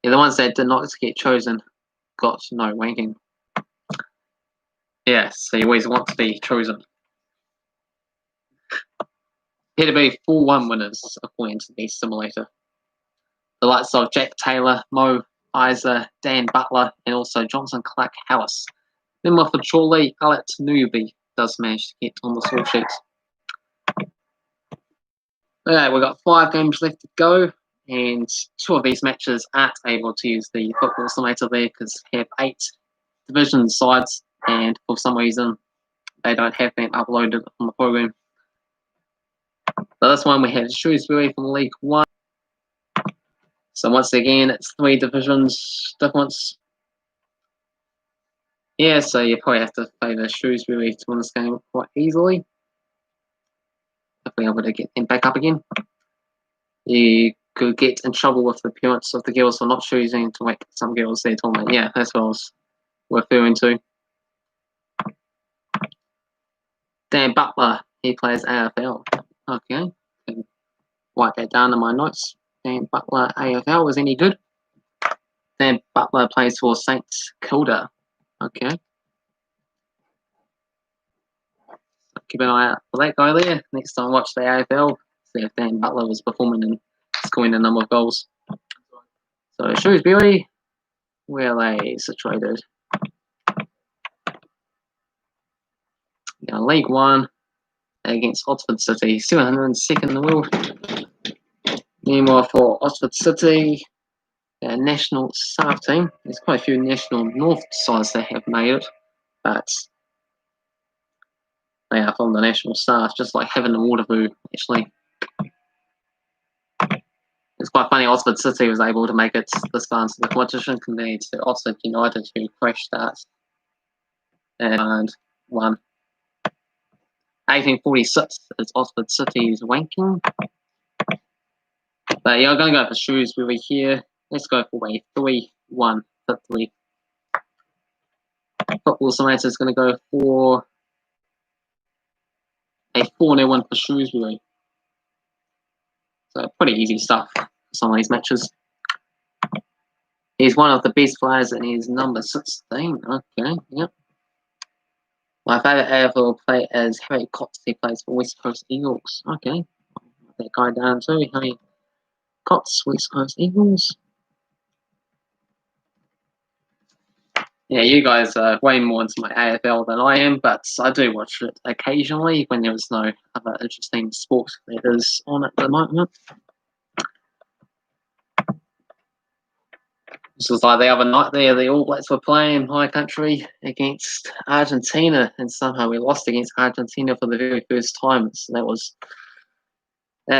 Yeah, the ones that did not get chosen got no ranking. Yeah, so you always want to be chosen. Peterborough 4-1 winners according to the simulator. The likes of Jack Taylor, Mo Isa, Dan Butler, and also Johnson Clark Harris. Then for Chorley, Alex Newby does manage to get on the score sheet. Okay, we've got 5 games left to go, and 2 of these matches aren't able to use the football simulator there because we have 8 division sides, and for some reason they don't have them uploaded on the program. So this one we have Shrewsbury from League 1. So once again, it's 3 divisions difference. Yeah, so you probably have to favour Shrewsbury to win this game quite easily. If we're able to get them back up again. You could get in trouble with the parents of the girls for not choosing to make some girls their tournament. Yeah, that's what I was referring to. Dan Butler, he plays AFL. Okay, can write that down in my notes. Dan Butler, AFL, is any good? Dan Butler plays for St Kilda. Okay. Keep an eye out for that guy there. Next time watch the AFL, see if Dan Butler was performing and scoring a number of goals. So Shrewsbury, where are they situated? League 1 against Oxford City, 702nd in the world. Meanwhile for Oxford City, their national South team. There's quite a few national North sides that have made it, but they are from the national South, just like Heaven and Waterloo, actually. It's quite funny, Oxford City was able to make it this far into the competition compared to Oxford United, who crashed that and won. 1846 is Oxford City's ranking. But yeah, I'm going to go for Shrewsbury here. Let's go for a 3-1 victory. Football Simulator is going to go for a 4-0 win for Shrewsbury. So pretty easy stuff for some of these matches. He's one of the best players and he's number 16. Okay, yep. My favourite AFL player is Harry Cox. He plays for West Coast Eagles. Okay. That guy down too. Harry Cox, West Coast Eagles. Yeah, you guys are way more into my AFL than I am, but I do watch it occasionally when there is no other interesting sport that is on at the moment. This was like the other night there, the All Blacks were playing high country against Argentina, and somehow we lost against Argentina for the very first time. So that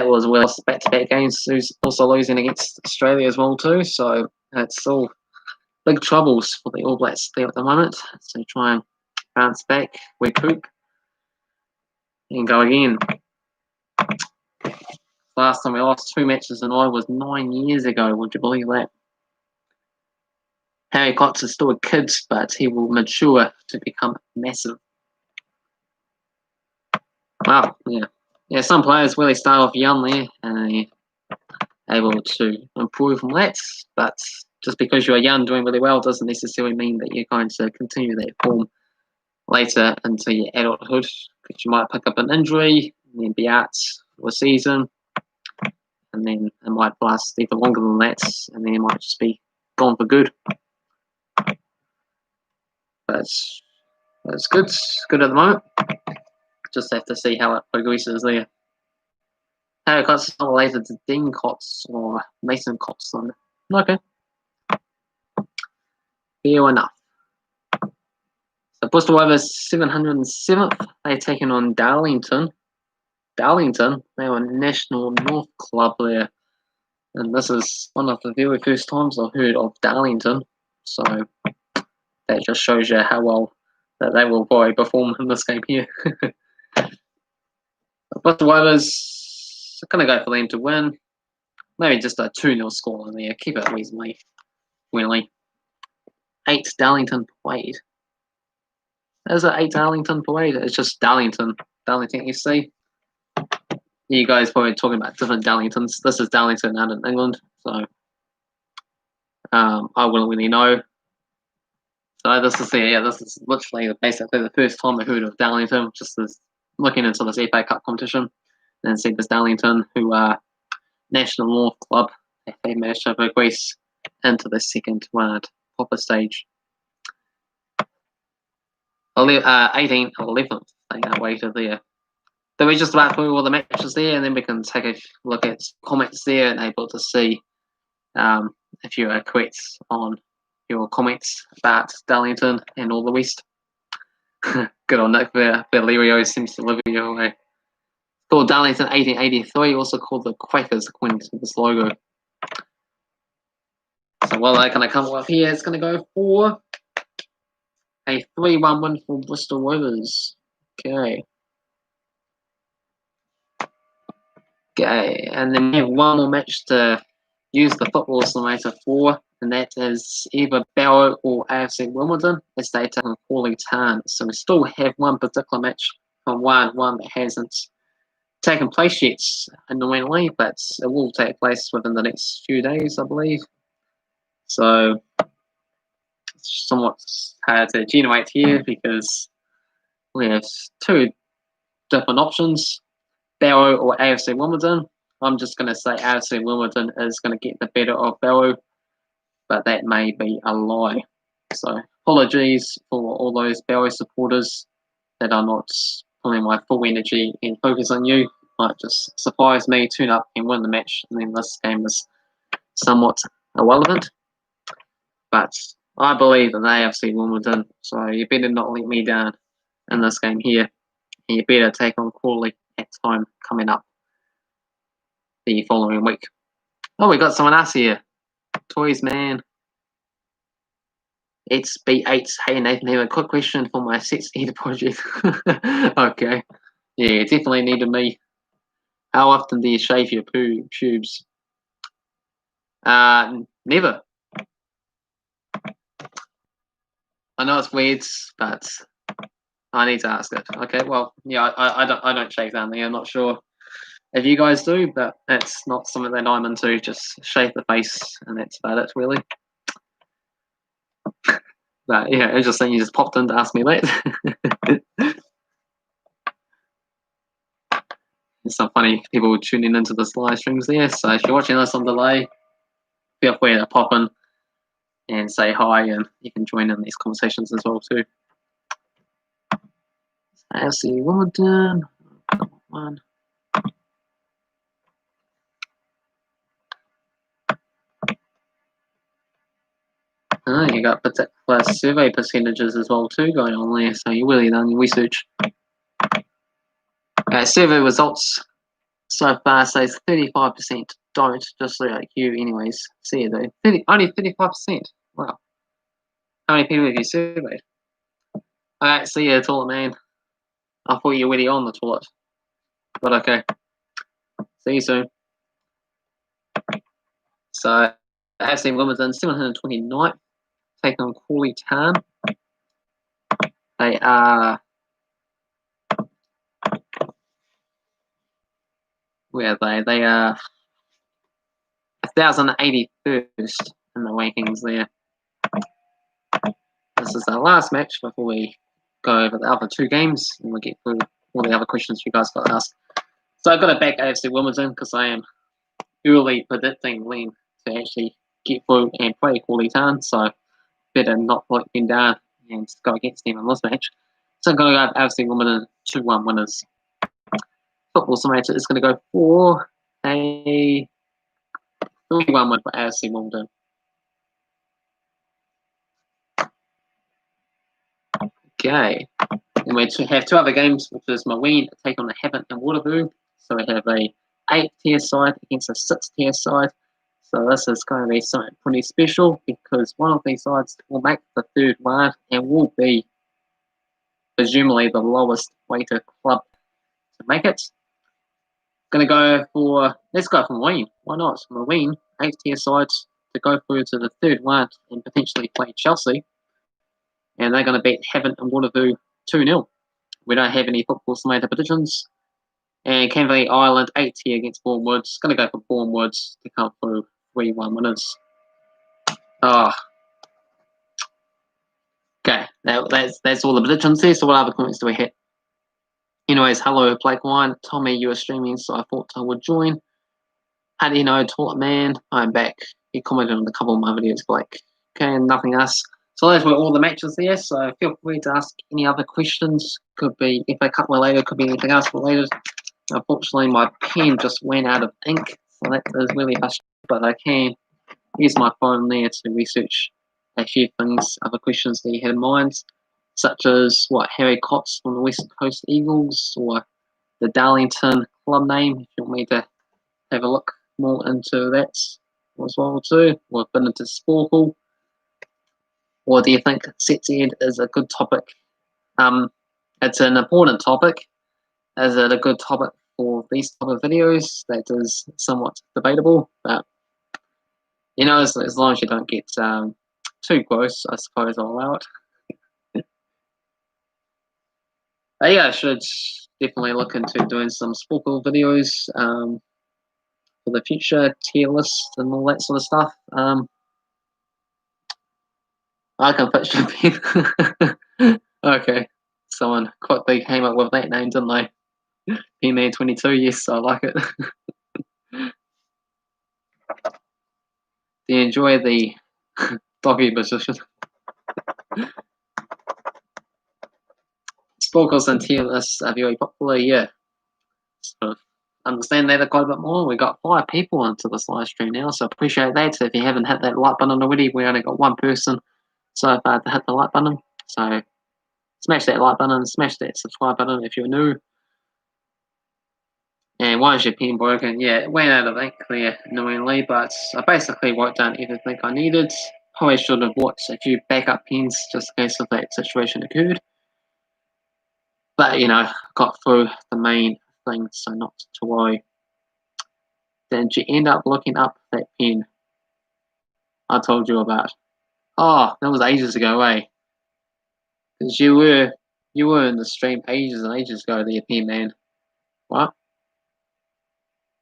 was we lost back-to-back games, also losing against Australia as well too. So it's all big troubles for the All Blacks there at the moment. So try and bounce back, recoup, and go again. Last time we lost 2 matches in a row was 9 years ago. Would you believe that? Harry Cox is still a kid, but he will mature to become massive. Wow, yeah. Yeah, some players really start off young there and they're able to improve from that, but just because you're young doing really well doesn't necessarily mean that you're going to continue that form later into your adulthood, because you might pick up an injury and then be out for a season, and then it might last even longer than that, and then it might just be gone for good. But it's good. It's good at the moment. Just have to see how it progresses there. Harry Cott's not related to Dean Cott's or Mason Cott's. Okay, fair enough. So Bristol Rovers 707th. They're taking on Darlington. Darlington, they were National North Club there. And this is one of the very first times I've heard of Darlington. So that just shows you how well that they will probably perform in this game here. Bristol Rovers, I'm going to go for them to win. Maybe just a 2-0 score in there. Keep it reasonably friendly. 8 Darlington Parade. Is it 8 Darlington Parade? It's just Darlington. Darlington FC. You guys probably talking about different Darlingtons. This is Darlington out in England. So I wouldn't really know. So this is literally basically the first time I heard of Darlington, just as looking into this FA Cup competition, and see this Darlington, who are National North Club. They managed to progress into the second proper stage. 11th, they are weighted there. So we just about through all the matches there, and then we can take a look at comments there and able to see if you are correct on your comments about Darlington and all the rest. Good on Nick there. Valerio seems to live your way. Called Darlington 1883, also called the Quakers according to this logo. So what they're going to come up here, it's going to go for a 3-1 win for Bristol Rovers. Okay. Okay, and then we have one more match to use the football simulator for, and that is either Barrow or AFC Wimbledon as they take on Chorley Town. So we still have one particular match from one that hasn't taken place yet, annoyingly, but it will take place within the next few days, I believe. So it's somewhat hard to generate here because we have 2 different options, Barrow or AFC Wimbledon. I'm just going to say AFC Wimbledon is going to get the better of Barrow, but that may be a lie. So apologies for all those Barrow supporters that are not putting my full energy and focus on you. Might just surprise me, tune up and win the match, and then this game is somewhat irrelevant. But I believe in AFC Wimbledon, so you better not let me down in this game here. And you better take on Chorley at home coming up the following week. Oh, we got someone else here. Toys Man. It's B8. Hey Nathan, I have a quick question for my Sets Eater project. Okay. Yeah, definitely needed me. How often do you shave your pubes? Never. I know it's weird, but I need to ask it. Okay, well, yeah, I don't shave down there. I'm not sure if you guys do, but that's not something that I'm into. Just shave the face, and that's about it, really. But yeah, interesting. You just popped in to ask me that. There's some funny people tuning into this live streams there. So if you're watching this on delay, feel free to pop in and say hi, and you can join in these conversations as well too. AFC Wimbledon. Come on. You got particular survey percentages as well too going on there, so you really done your research. Survey results so far says 35% don't, just like you anyways. See you though. Only 35%. Wow. How many people have you surveyed? Alright, see you, toilet man. I thought you were already on the toilet. But okay. See you soon. So AFC Wimbledon 729th, taking on Chorley Town. They are where are they? They are 1,081st in the rankings there. This is our last match before we go over the other 2 games and we'll get through all the other questions you guys got asked. So I've got to back AFC Wimbledon because I am early predicting Lynn to actually get through and play Chorley Town, so better not let them down and go against them in this match. So I'm going to go AFC Wimbledon 2-1 winners. Football simulator is going to go for a 3-1 win for AFC Malden. Okay. And we have 2 other games, which is Marine take on the Havant and Waterloo. So we have a 8th tier side against a 6th tier side. So this is going to be something pretty special because one of these sides will make the 3rd round and will be presumably the lowest weighted club to make it. Let's go for Marine. Why not? Marine, 8th tier sides to go through to the 3rd round and potentially play Chelsea. And they're going to beat Havant and Waterloo 2-0. We don't have any football simulator predictions. And Canvey Island, 8th tier against Bournemouth. Going to go for Bournemouth to come through 3-1 winners. Okay, that's all the predictions there. So what other comments do we have? Anyways, hello, Blake Wine. Tommy, you were streaming, so I thought I would join. How do you know, Taught Man? I'm back. He commented on a couple of my videos, Blake. Okay, nothing else. So those were all the matches there, so feel free to ask any other questions. Could be FA Cup related, could be anything else related. Unfortunately, my pen just went out of ink, so that is really frustrating, but I can use my phone there to research a few things, other questions that you had in mind, such as Harry Cox from the West Coast Eagles, or the Darlington club name, if you want me to have a look more into that as well too, or a bit into Sporkle. Or do you think Set Z is a good topic? It's an important topic. Is it a good topic for these type of videos? That is somewhat debatable, but as long as you don't get too gross, I suppose I'll allow it. But yeah, I should definitely look into doing some Sporkle videos for the future, tier lists and all that sort of stuff. I can fix your pen. Okay, someone quickly came up with that name, didn't they? P-Man22, yes, I like it. Do you enjoy the doggy position? Sporkles and tier lists are very popular, yeah. So understand that quite a bit more. We got 5 people into this live stream now, so appreciate that. So if you haven't hit that like button already, we only got 1 person so far to hit the like button. So smash that like button, smash that subscribe button if you're new. And why is your pen broken? Yeah, it went out of ink there annoyingly, but I basically wrote down everything I needed. Probably should have bought a few backup pens just in case if that situation occurred. But got through the main thing, so not to worry. Did you end up looking up that pen I told you about? Oh, that was ages ago, eh? Because you were in the stream ages and ages ago, there, pen man. What?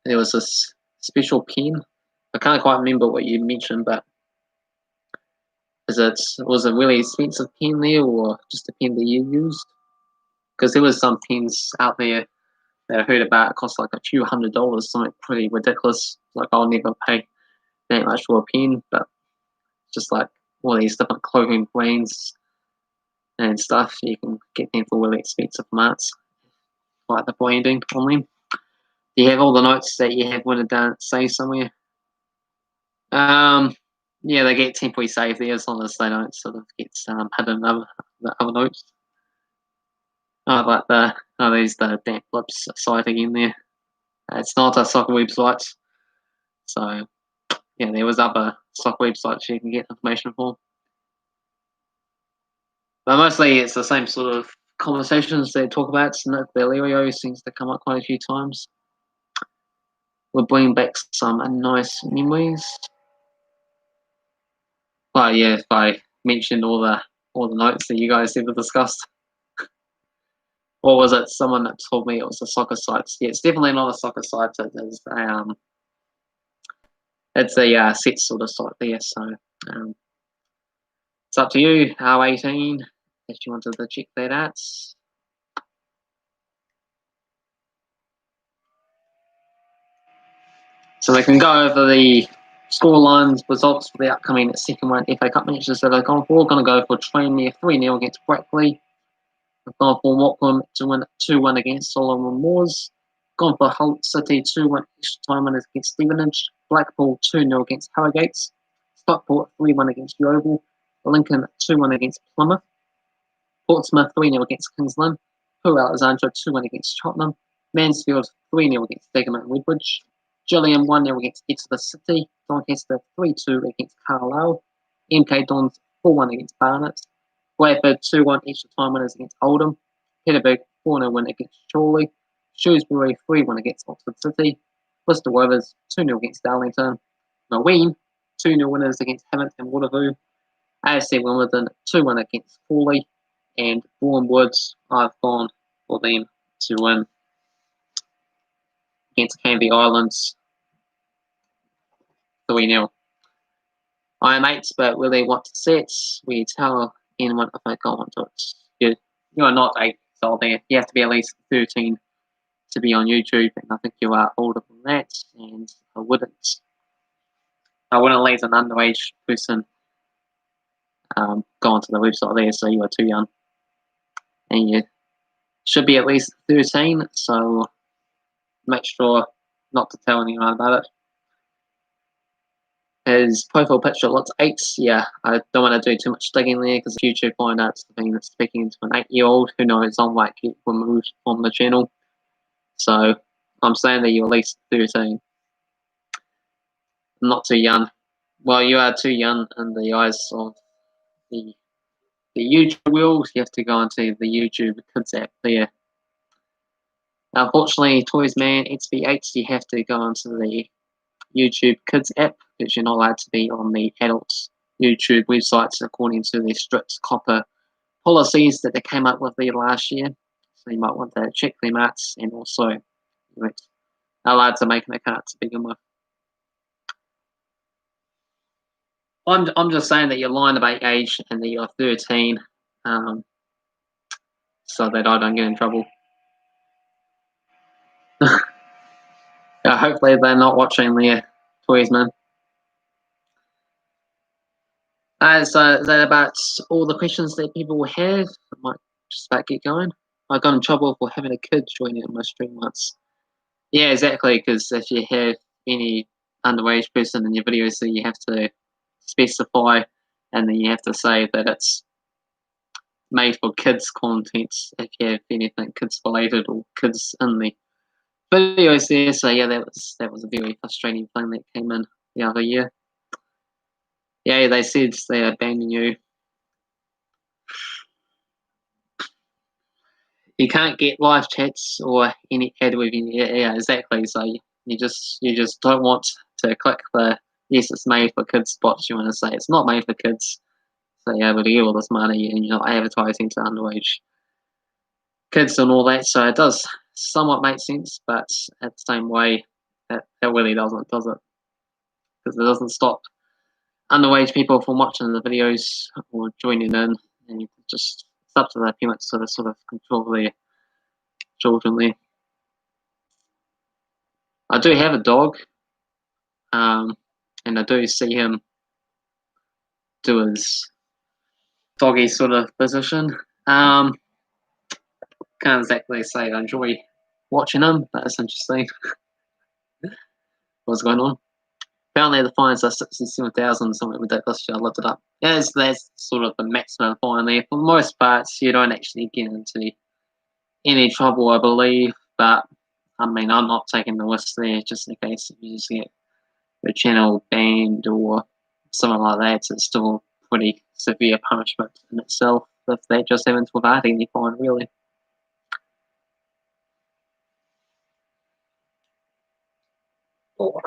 There was this special pen. I can't quite remember what you mentioned, but was it a really expensive pen there, or just a pen that you used? Because there was some pens out there that I heard about cost like a few $100, something pretty ridiculous. Like I'll never pay that much for a pen, but just like all these different clothing brands and stuff, you can get them for really expensive amounts, like the branding on them. Do you have all the notes that you have when it down save somewhere? Yeah, they get temporary save there as long as they don't sort of get hidden in the other notes. Oh, but there's the Damp Lips site again there. It's not a soccer website, so yeah, there was other soccer websites you can get information from. But mostly it's the same sort of conversations they talk about. Nick Valerio seems to come up quite a few times. We're bringing back some nice memories. But yeah, if I mentioned all the notes that you guys ever discussed. Or was it someone that told me it was a soccer site? Yeah, it's definitely not a soccer site. It's a set sort of site there. So it's up to you. R18, if you wanted to check that out. So we can go over the scorelines, results for the upcoming second round FA Cup matches that I've gone for. We're going to go for Tranmere 3-0 against Brackley. We've gone for Morecambe to win 2-1 against Solomon Moors. Gone for Hull City 2-1 extra time winners against Stevenage. Blackpool 2-0 against Harrogate. Stockport 3-1 against Yeovil. Lincoln 2-1 against Plymouth. Portsmouth 3-0 against Kingsland. Crewe Alexandra 2-1 against Cheltenham. Mansfield 3-0 against Dagenham and Redbridge. Gillingham 1-0 against Exeter City. Doncaster 3-2 against Carlisle. MK Dons 4-1 against Barnet. Bradford 2-1 extra time winners against Oldham. Peterborough 4-0 win against Chorley. Shrewsbury 3-1 against Oxford City. Bristol Rovers 2-0 against Darlington. Marine 2-0 winners against Harrogate and Waterloo. AFC Wimbledon 2-1 against Chorley. And Woods, I've gone for them to win against Canvey Island 3-0. I mates, but really want to see it. We tell anyone if I go on to it. You are not 8 years old there. You have to be at least 13 to be on YouTube, and I think you are older than that. And I wouldn't let an underage person go onto the website there. So you are too young, and you should be at least 13. So make sure not to tell anyone about it. His profile picture looks 8. Yeah, I don't want to do too much digging there because YouTube find out being speaking to an 8-year-old who knows I might get removed from the channel. So I'm saying that you're at least 13. Not too young. Well, you are too young in the eyes of the YouTube world. You have to go into the YouTube Kids app there. Unfortunately, Toys Man XB8, you have to go into the YouTube Kids app because you're not allowed to be on the adult YouTube websites according to the strict copper policies that they came up with there last year. So you might want to check them out, and also you're allowed to make an account to begin with. I'm just saying that you're lying about age and that you're 13, so that I don't get in trouble. Hopefully they're not watching there, Toysman. So is that about all the questions that people have? I might just about get going. I got in trouble for having a kid joining my stream once. Yeah, exactly, because if you have any underage person in your video, so you have to specify, and then you have to say that it's made for kids content if you have anything kids related or kids in the videos there. So yeah, that was a very frustrating thing that came in the other year. Yeah, they said they're banning you. You can't get live chats or any ad with you. Yeah, exactly. So you just don't want to click the yes, it's made for kids spots. You want to say it's not made for kids. So you're able to get all this money and you're not advertising to underage kids and all that. So it does somewhat make sense, but at the same way, that really doesn't, does it? Because it doesn't stop underage people from watching the videos or joining in, and it's up to the parents to sort of control their children there. I do have a dog, and I do see him do his doggy sort of position. Can't exactly say I enjoy watching him, but it's interesting. What's going on? Apparently the fines are 67,000, something ridiculous. I looked it up. Yeah, that's sort of the maximum fine there. For the most part, you don't actually get into any trouble, I believe. But I mean, I'm not taking the risk there just in case if you just get your channel banned or something like that. It's still pretty severe punishment in itself if they just haven't without any fine, really. Oh.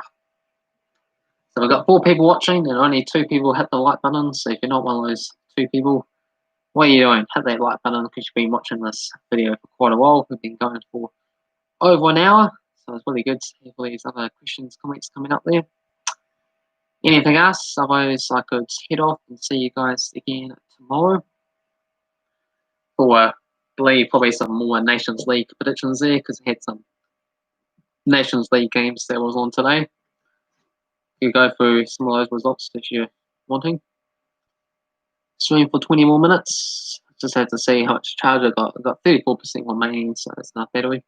So we've got 4 people watching and only 2 people hit the like button. So if you're not one of those 2 people, what are you doing? Hit that like button because you've been watching this video for quite a while. We've been going for over an hour. So it's really good to have all these other questions, comments coming up there. Anything else? Otherwise, I could head off and see you guys again tomorrow. For I believe probably some more Nations League predictions there because I had some Nations League games that was on today. You go through some of those results if you're wanting. Stream for 20 more minutes. Just had to see how much charge I got. I got 34% remaining, so it's not battery.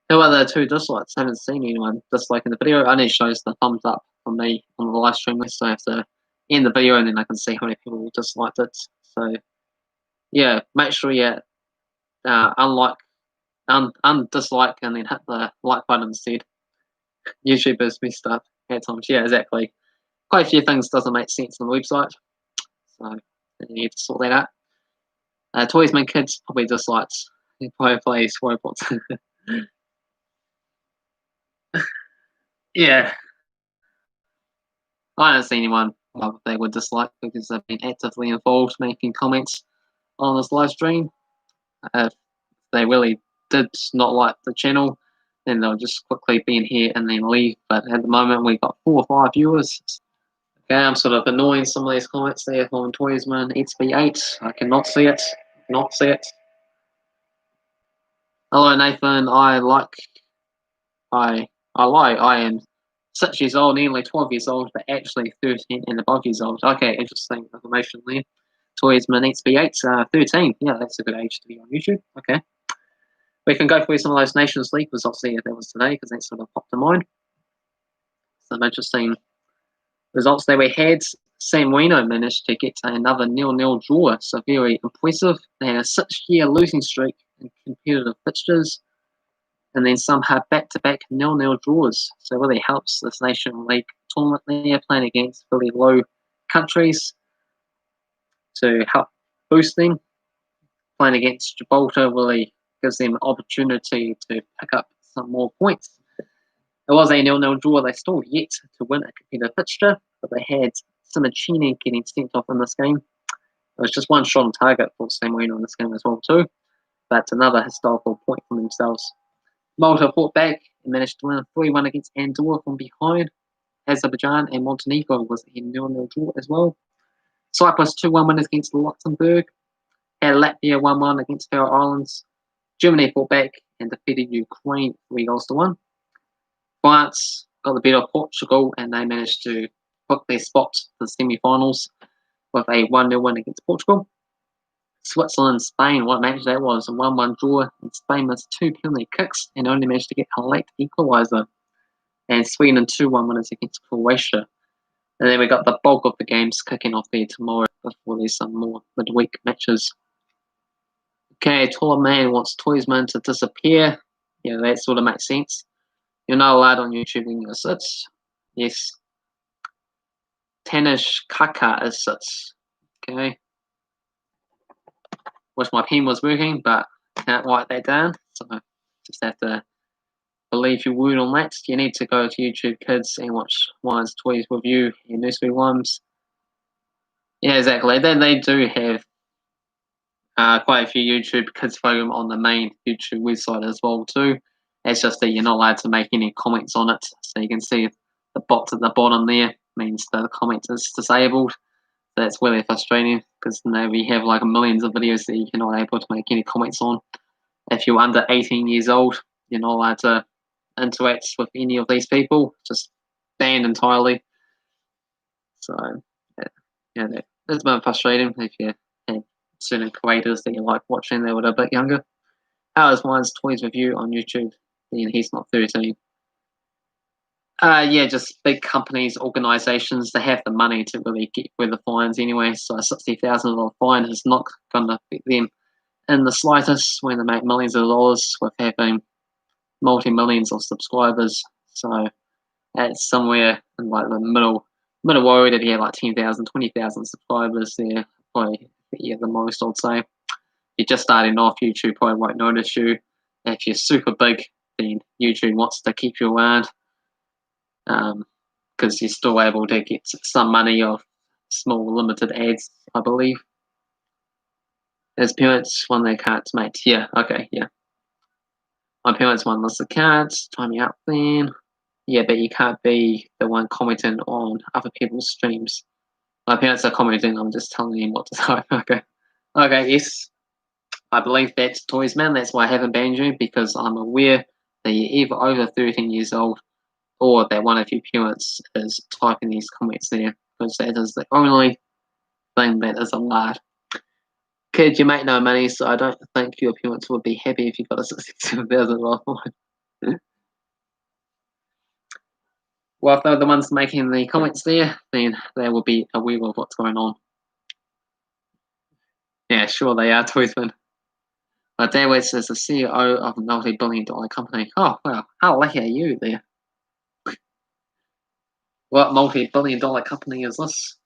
Who are the two dislikes? I haven't seen anyone disliking the video. Only shows the thumbs up for me on the live stream list, so I have to end the video and then I can see how many people disliked it. So yeah, make sure you undislike and then hit the like button instead. YouTube is messed up at times. Yeah, exactly. Quite a few things doesn't make sense on the website, so you need to sort that out. Toys Man Kids probably disliked. He probably plays robots. Yeah, I haven't seen anyone they would dislike because they've been actively involved making comments on this live stream. If they really did not like the channel, then they'll just quickly be in here and then leave. But at the moment, we've got 4 or 5 viewers. Okay, I'm sort of annoying some of these comments there from Toysman XB8. I cannot see it. Not see it. Hello, Nathan. I am 6 years old, nearly 12 years old, but actually 13 and above years old. Okay, interesting information there. Toysman XB8, 13. Yeah, that's a good age to be on YouTube. Okay. We can go through some of those Nations League results there that was today, because that sort of popped to mind. Some interesting results there we had. San Marino managed to get another 0-0 draw, so very impressive. They had a 6-year losing streak in competitive fixtures, and then some had back-to-back 0-0 draws. So it really helps this Nation League tournament there, playing against really low countries to help boost them. Playing against Gibraltar really gives them an opportunity to pick up some more points. It was a 0-0 draw. They still yet to win a competitive fixture, but they had Simicini getting sent off in this game. It was just one shot on target for San Marino in this game as well too, but another historical point for themselves. Malta fought back and managed to win 3-1 against Andorra from behind. Azerbaijan and Montenegro was a 0-0 draw as well. Cyprus 2-1 winners against Luxembourg. Had Latvia 1-1 against Faroe Islands. Germany fought back and defeated Ukraine 3-1. France got the better of Portugal and they managed to book their spot for the semi-finals with a 1-0 win against Portugal. Switzerland, Spain, what a match that was, a 1-1 draw, and Spain missed 2 penalty kicks and only managed to get a late equaliser. And Sweden 2-1 winners against Croatia. And then we got the bulk of the games kicking off there tomorrow before there's some more midweek matches. Okay, Taller Man wants Toysman to disappear. Yeah, that sort of makes sense. You're not allowed on YouTube when you're sits. Yes. Tanish Kaka is sits. Okay. Wish my pen was working, but can't write that down. So just have to believe your word on that. You need to go to YouTube Kids and watch Wine's Toys Review and Nursery Rhymes. Yeah, exactly. Then they do have quite a few YouTube Kids program on the main YouTube website as well too. It's just that you're not allowed to make any comments on it. So you can see the box at the bottom there means that the comment is disabled. That's really frustrating because now we have like millions of videos that you're not able to make any comments on. If you're under 18 years old, you're not allowed to interact with any of these people. Just banned entirely. So yeah, that's a bit frustrating if you have certain creators that you like watching that were a bit younger. How is Wine's Toys Review on YouTube? Then he's not 13. Yeah, just big companies, organisations, they have the money to really get rid of the fines anyway. So a $60,000 fine is not going to affect them in the slightest when they make millions of dollars with having multi-millions of subscribers. So it's somewhere in like the middle road that you have like 10,000, 20,000 subscribers there. Probably the most, I'd say. If you're just starting off, YouTube probably won't notice you. If you're super big, then YouTube wants to keep you around. Because you're still able to get some money off small limited ads, I believe. As parents, one they can't mate. Yeah, okay, yeah. My parents one list of cards, time me up then. Yeah, but you can't be the one commenting on other people's streams. My parents are commenting, I'm just telling them what to type. Okay. Okay, yes. I believe that's Toys Man. That's why I haven't banned you, because I'm aware that you're either over 13 years old or that one of your parents is typing these comments there, because that is the only thing that is allowed. Kid, you make no money, so I don't think your parents would be happy if you got a $67,000 fine. Well, if they're the ones making the comments there, then they will be aware of what's going on. Yeah, sure they are, Toysman. But there was the CEO of a multi-billion-dollar company. Oh, wow, how lucky are you there? What multi-billion-dollar company is this?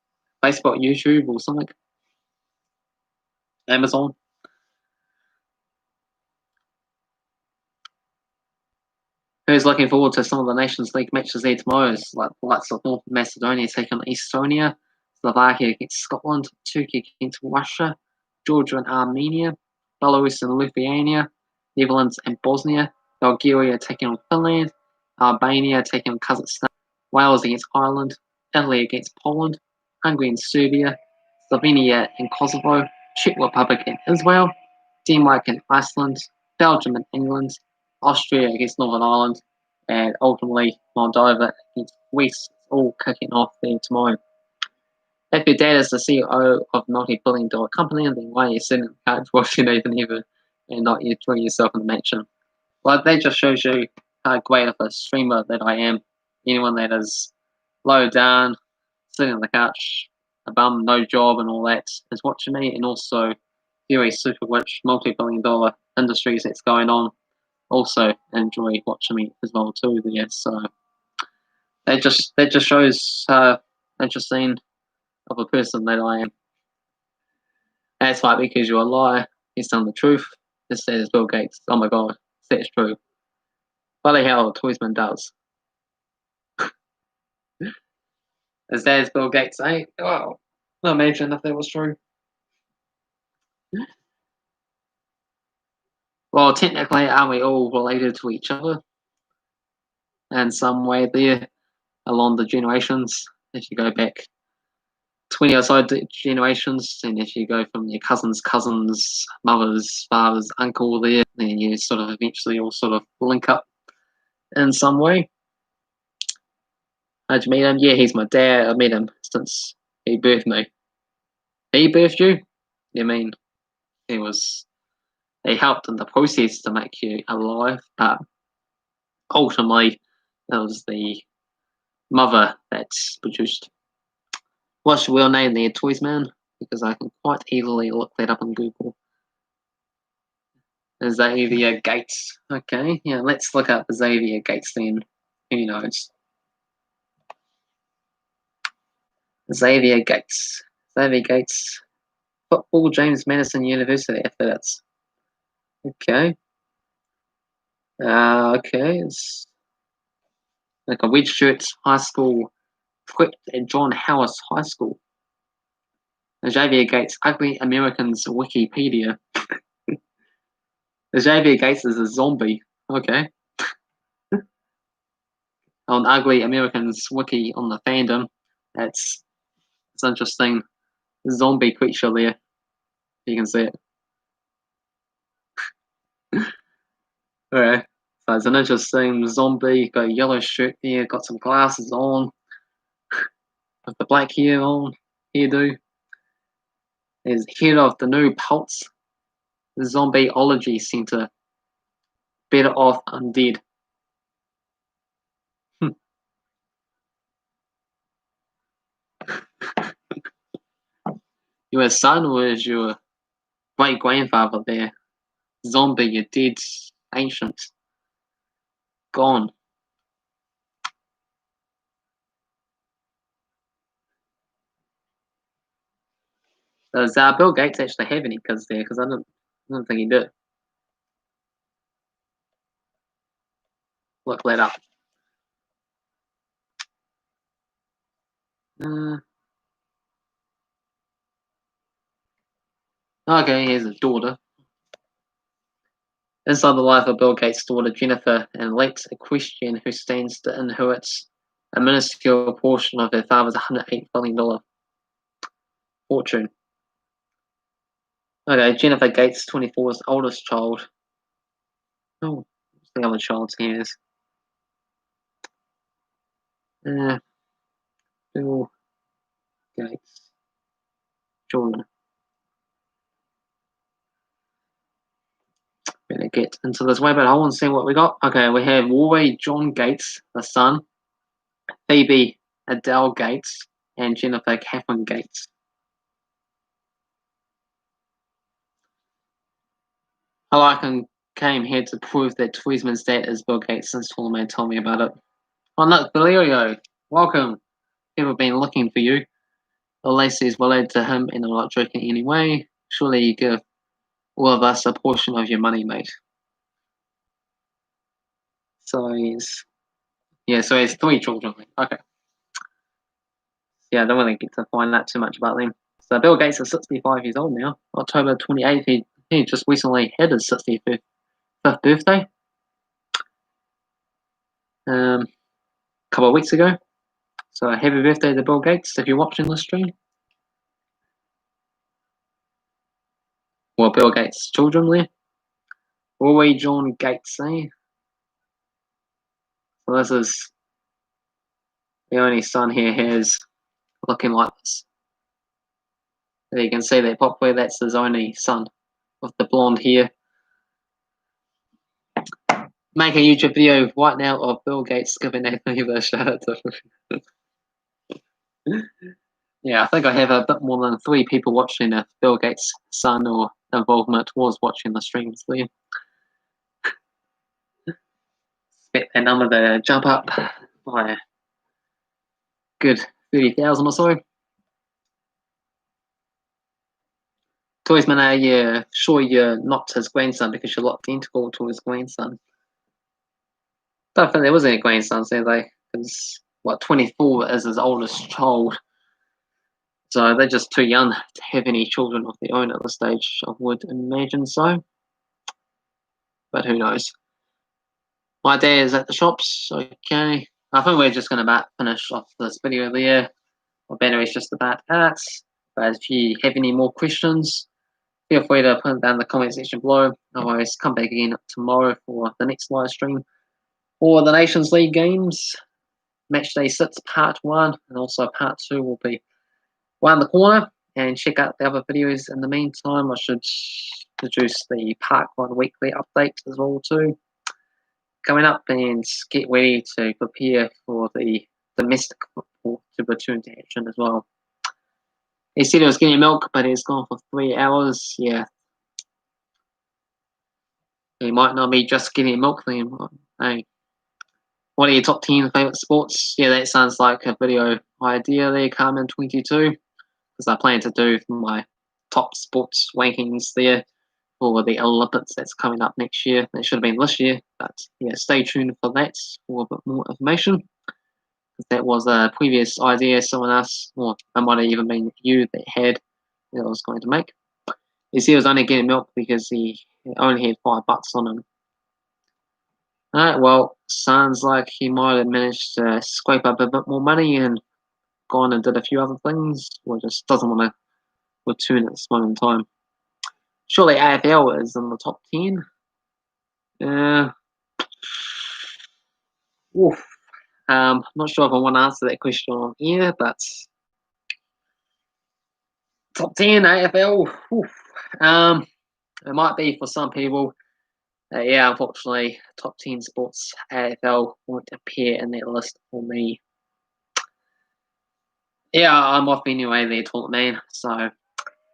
Facebook, YouTube, or something? Amazon? Who's looking forward to some of the Nations League matches there tomorrow? It's like the likes of North Macedonia taking on Estonia, Slovakia against Scotland, Turkey against Russia, Georgia and Armenia, Belarus and Lithuania, Netherlands and Bosnia, Bulgaria taking on Finland, Albania taking on Kazakhstan, Wales against Ireland, Italy against Poland, Hungary and Serbia, Slovenia and Kosovo, Czech Republic and Israel, Denmark and Iceland, Belgium and England, Austria against Northern Ireland, and ultimately Moldova against Greece, all kicking off there tomorrow. If your dad is the CEO of a multi-billion-dollar company, then why are you sitting on the couch watching Nathan Ever and not enjoying yourself in the mansion? Well, that just shows you how great of a streamer that I am. Anyone that is low down, sitting on the couch, a bum, no job, and all that is watching me, and also very super rich, multi-billion-dollar industries that's going on also enjoy watching me as well too there. So that just shows how interesting of a person that I am. That's like because you're a liar, he's telling the truth. This says Bill Gates. Oh my god, that's true. Bloody hell, Toysman does. As there's Bill Gates, eh? Oh, imagine if that was true. Well, technically, aren't we all related to each other in some way there along the generations? If you go back 20 or so generations, and if you go from your cousins, mothers, fathers, uncle there, then you sort of eventually all sort of link up in some way. How'd you meet him? Yeah, he's my dad. I met him since he birthed me. He birthed you? You mean he helped in the process to make you alive, but ultimately it was the mother that's produced. What's your real name there, Toys Man? Because I can quite easily look that up on Google. Xavier Gates. Okay, yeah, let's look up Xavier Gates then. Who knows? Xavier Gates. Xavier Gates. Football, James Madison University, if that's. Okay. Okay, it's like a Redbridge High School prepped at John Howard High School. Xavier Gates, Ugly Americans Wikipedia. Xavier Gates is a zombie. Okay. On Ugly Americans Wiki on the fandom, it's interesting. Zombie creature there. You can see it. Alright. So it's an interesting zombie. Got a yellow shirt there, got some glasses on, with the black hair on, hairdo. Is head of the new Pulse Zombieology Centre. Better off undead. Your son or is your great grandfather there? Zombie, you're dead, ancient, gone. Does Bill Gates actually have any kids there? Because I don't think he did. Look that up. Okay, he has a daughter. Inside the life of Bill Gates' daughter Jennifer and late equestrian who stands to inherit a minuscule portion of her father's $108 billion fortune. Okay, Jennifer Gates, 24's oldest child. Oh, what's the other child's name is? Bill Gates. Jordan. to get into this way, but I want to see what we got. Okay, we have Roy John Gates, the son, Phoebe Adele Gates, and Jennifer Catherine Gates. I came here to prove that Tweedsman's dad is Bill Gates since Tourmaline told me about it. Oh, look, Valerio, welcome. People have been looking for you. The Lacey's related to him, and I'm not joking anyway. Surely you give all of us a portion of your money, mate. So he's 3 children. Okay. Yeah, I don't really get to find out too much about them. So Bill Gates is 65 years old now. October 28th, he just recently had his 65th birthday. A couple of weeks ago. So happy birthday to Bill Gates if you're watching this stream. Well, Bill Gates' children there. Roy John Gates, eh? So this is the only son he has looking like this. There you can see that properly, that's his only son with the blonde hair. Make a YouTube video right now of Bill Gates giving Anthony a shout out to Yeah, I think I have a bit more than 3 people watching if Bill Gates' son or involvement was watching the streams there. Expect that number to jump up by a good 30,000 or so. Toysman, are you sure you're not his grandson because you look identical to his grandson? Don't think there was any grandsons there, though, because 24 is his oldest child. So they're just too young to have any children of their own at this stage, I would imagine so. But who knows? My dad is at the shops, okay. I think we're just going to about finish off this video there. My battery's just about out. But if you have any more questions, feel free to put them down in the comment section below. Otherwise, come back again tomorrow for the next live stream. For the Nations League games, Match Day 6 Part 1 and also Part 2 will be around the corner. And check out the other videos in the meantime. I should produce the Park 1 weekly update as well too. Coming up, and get ready to prepare for the domestic football to return to action as well. He said he was getting milk, but he's gone for 3 hours. Yeah. He might not be just getting milk then. Hey. What are your top 10 favourite sports? Yeah, that sounds like a video idea there, Carmen22. Because I plan to do my top sports rankings there for the Olympics that's coming up next year. That should have been this year, but yeah, stay tuned for that for a bit more information. That was a previous idea someone else, or it might have even been you that had that I was going to make. He said he was only getting milk because he only had $5 on him. Alright, well, sounds like he might have managed to scrape up a bit more money and gone and did a few other things, or just doesn't want to return at this moment in time. Surely AFL is in the top 10. Not sure if I want to answer that question on here, but top 10 AFL. It might be for some people. Yeah, unfortunately, top 10 sports AFL won't appear in that list for me. Yeah, I'm off anyway there, Talk Man. So,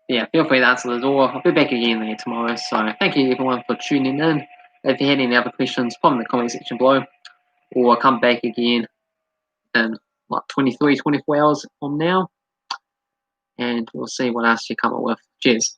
yeah, feel free to answer the door. I'll be back again there tomorrow. So, thank you everyone for tuning in. If you had any other questions, put them in the comment section below. Or I'll come back again in like 23, 24 hours from now. And we'll see what else you come up with. Cheers.